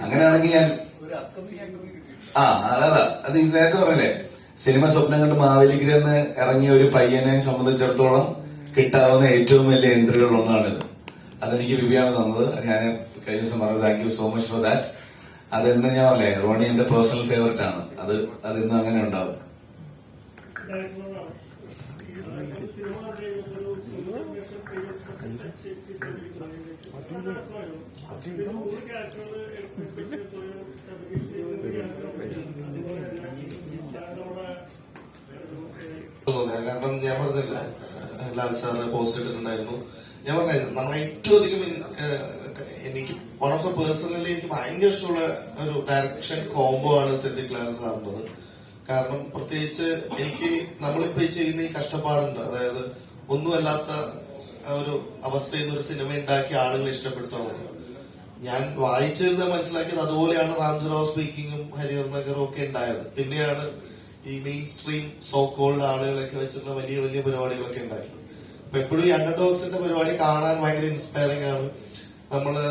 അങ്ങനെയാണെങ്കിൽ ഞാൻ അതാ അത് നേരത്തെ പറഞ്ഞില്ലേ, സിനിമ സ്വപ്നം കണ്ട് മാവേലിക്കരെന്ന് ഇറങ്ങിയ ഒരു പയ്യനെ സംബന്ധിച്ചിടത്തോളം കിട്ടാവുന്ന ഏറ്റവും വലിയ എൻട്രികളിലൊന്നാണിത്. അതെനിക്ക് വിവിയാണ് തന്നത്. ഞാൻ കഴിഞ്ഞ ദിവസം പറഞ്ഞു thank you so much for that. അതെന്ന് ഞാൻ പറഞ്ഞേ, റോണി എന്റെ പേഴ്സണൽ ഫേവറേറ്റ് ആണ്. അതെന്നും അങ്ങനെ ഉണ്ടാവും. കാരണം ഞാൻ പറഞ്ഞില്ല, ലാൽ സാറ് പോസ്റ്റ് ഇട്ടിട്ടുണ്ടായിരുന്നു. ഞാൻ പറഞ്ഞായിരുന്നു നമ്മൾ ഏറ്റവും അധികം എനിക്ക് വൺ ഓഫ് ദ പേഴ്സണലി എനിക്ക് ഭയങ്കര ഇഷ്ടമുള്ള ഒരു ഡയറക്ഷൻ കോംബോ ആണ് സെന്റിക് ക്ലാരൻസ് നടന്നത്. കാരണം പ്രത്യേകിച്ച് എനിക്ക് നമ്മളിപ്പോ ചെയ്യുന്ന ഈ കഷ്ടപ്പാടുണ്ട്, അതായത് ഒന്നുമല്ലാത്ത ഒരു അവസ്ഥയിൽ നിന്ന് ഒരു സിനിമ ഉണ്ടാക്കി ആളുകളെ ഇഷ്ടപ്പെടുത്തണം. ഞാൻ വായിച്ചിരുന്ന മനസ്സിലാക്കിയത് അതുപോലെയാണ് റാംജിറാവ് സ്പീക്കിങ്ങും ഹരിഹർ നഗറും ഒക്കെ ഉണ്ടായത്. പിന്നെയാണ് ഈ മെയിൻ സ്ട്രീം സോ കോൾഡ് ആളുകളൊക്കെ വെച്ചിട്ടുള്ള വലിയ വലിയ പരിപാടികളൊക്കെ ഉണ്ടാക്കിയത്. അപ്പൊ എപ്പോഴും ഈ അണ്ടർ ഡോഗ്സിന്റെ പരിപാടി കാണാൻ ഭയങ്കര ഇൻസ്പയറിംഗ് ആണ്. നമ്മള്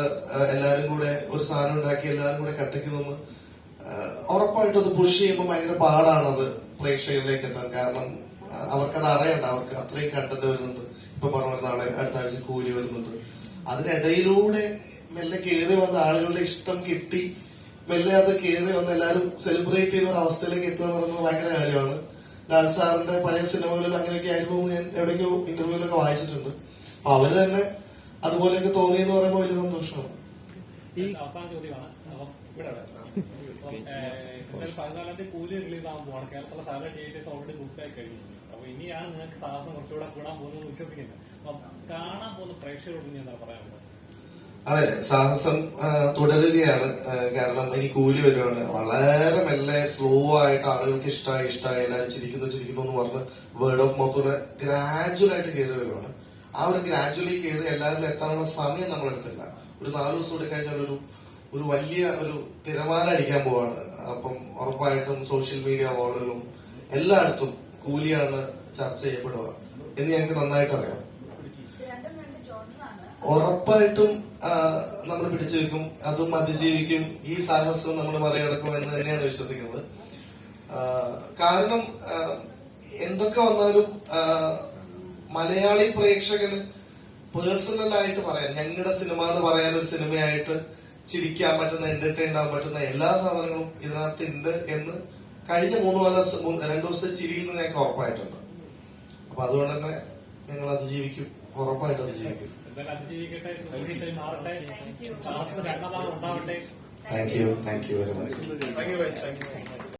എല്ലാരും കൂടെ ഒരു സാധനം ഉണ്ടാക്കി എല്ലാരും കൂടെ കട്ടയ്ക്ക് നിന്ന് ഉറപ്പായിട്ടും അത് പുഷ് ചെയ്യുമ്പോൾ ഭയങ്കര പാടാണത് പ്രേക്ഷകരിലേക്ക് എത്താൻ. കാരണം അവർക്കത് അറിയണ്ട, അവർക്ക് അത്രയും കണ്ടന്റ് വരുന്നുണ്ട്. ഇപ്പൊ പറഞ്ഞ നാളെ അടുത്ത ആഴ്ച കൂലി വരുന്നുണ്ട്. അതിനിടയിലൂടെ മെല്ലെ കയറി വന്ന ആളുകളുടെ ഇഷ്ടം കിട്ടി, മെല്ലെ അത് കയറി വന്ന് എല്ലാവരും സെലിബ്രേറ്റ് ചെയ്യുന്ന ഒരു അവസ്ഥയിലേക്ക് എത്തുക എന്ന് പറയുന്നത് ഭയങ്കര കാര്യമാണ്. ലാൽ സാറിന്റെ പഴയ സിനിമകളിൽ അങ്ങനെയൊക്കെ ആയിരുന്നു ഞാൻ എവിടെയൊക്കെയോ ഇന്റർവ്യൂലൊക്കെ വായിച്ചിട്ടുണ്ട്. അപ്പൊ അവര് തന്നെ അതുപോലെയൊക്കെ തോന്നിയെന്ന് പറയുമ്പോൾ വലിയ സന്തോഷമാണ്. അവസാന ചോദ്യമാണ്. ഇവിടെ 14 കൂലി റിലീസ് ആകാൻ പോവാണ്. കേരളത്തിലെ സകല തിയേറ്റേഴ്സ് ഓൾറെഡി ബുക്കായി കഴിഞ്ഞു. അപ്പൊ ഇനിയാണ് നിങ്ങൾക്ക് സാഹസം കുറച്ചുകൂടെ കൂടാൻ പോകുന്നത് വിശ്വസിക്കുന്നത്. അപ്പൊ കാണാൻ പോകുന്ന പ്രേക്ഷകരോട് ഇനി എന്താ പറയാനുള്ളത്? ഞാൻ പറഞ്ഞില്ല, ലാൽ സാറിന്റെ പോസ്റ്റ് ഇട്ടിട്ടുണ്ടായിരുന്നു. ഞാൻ പറഞ്ഞായിരുന്നു നമ്മൾ ഏറ്റവും അധികം അതെ, സാഹസം തുടരുകയാണ്. കാരണം ഇനി കൂലി വരുവാണ്. വളരെ മെല്ലെ സ്ലോ ആയിട്ട് ആളുകൾക്ക് ഇഷ്ടമായി എല്ലാവരും ചിരിക്കുന്നു എന്ന് പറഞ്ഞ് വേർഡ് ഓഫ് മൗത്ത് ഗ്രാജുവൽ ആയിട്ട് കയറി വരുവാണ്. ആ ഒരു ഗ്രാജുവലി കയറി എല്ലാവരും എത്താനുള്ള സമയം നമ്മൾ എടുത്തില്ല. ഒരു 4 ദിവസം കൂടി കഴിഞ്ഞാൽ ഒരു വലിയ ഒരു തിരമാല അടിക്കാൻ പോവാണ്. അപ്പം ഉറപ്പായിട്ടും സോഷ്യൽ മീഡിയ വാളുകളും എല്ലായിടത്തും കൂലിയാണ് ചർച്ച ചെയ്യപ്പെടുക എന്ന് ഞങ്ങൾക്ക് നന്നായിട്ട് അറിയാം. ഉറപ്പായിട്ടും നമ്മൾ പിടിച്ചു വെക്കും, അതും അതിജീവിക്കും. ഈ സാഹസം നമ്മൾ മറികടക്കും എന്ന് തന്നെയാണ് വിശ്വസിക്കുന്നത്. കാരണം എന്തൊക്കെ വന്നാലും മലയാളി പ്രേക്ഷകന് പേഴ്സണൽ ആയിട്ട് പറയാൻ, ഞങ്ങളുടെ സിനിമ എന്ന് പറയാൻ, ഒരു സിനിമയായിട്ട് ചിരിക്കാൻ പറ്റുന്ന, എന്റർടൈൻ ആവാൻ പറ്റുന്ന എല്ലാ സാധനങ്ങളും ഇതിനകത്ത് ഉണ്ട് എന്ന് കഴിഞ്ഞ 2 ദിവസത്തെ ചിരിയിൽ നിന്ന് ഞങ്ങൾക്ക് ഉറപ്പായിട്ടുണ്ട്. അപ്പൊ അതുകൊണ്ട് തന്നെ ഞങ്ങൾ അതിജീവിക്കും, ഉറപ്പായിട്ട് അതിജീവിക്കും. എന്തായാലും അതിജീവിക്കട്ടെ, സുഖമായിട്ട് മാറട്ടെ, രണ്ടാം ഭാഗം ഉണ്ടാവട്ടെ. Thank you very much. Thank you.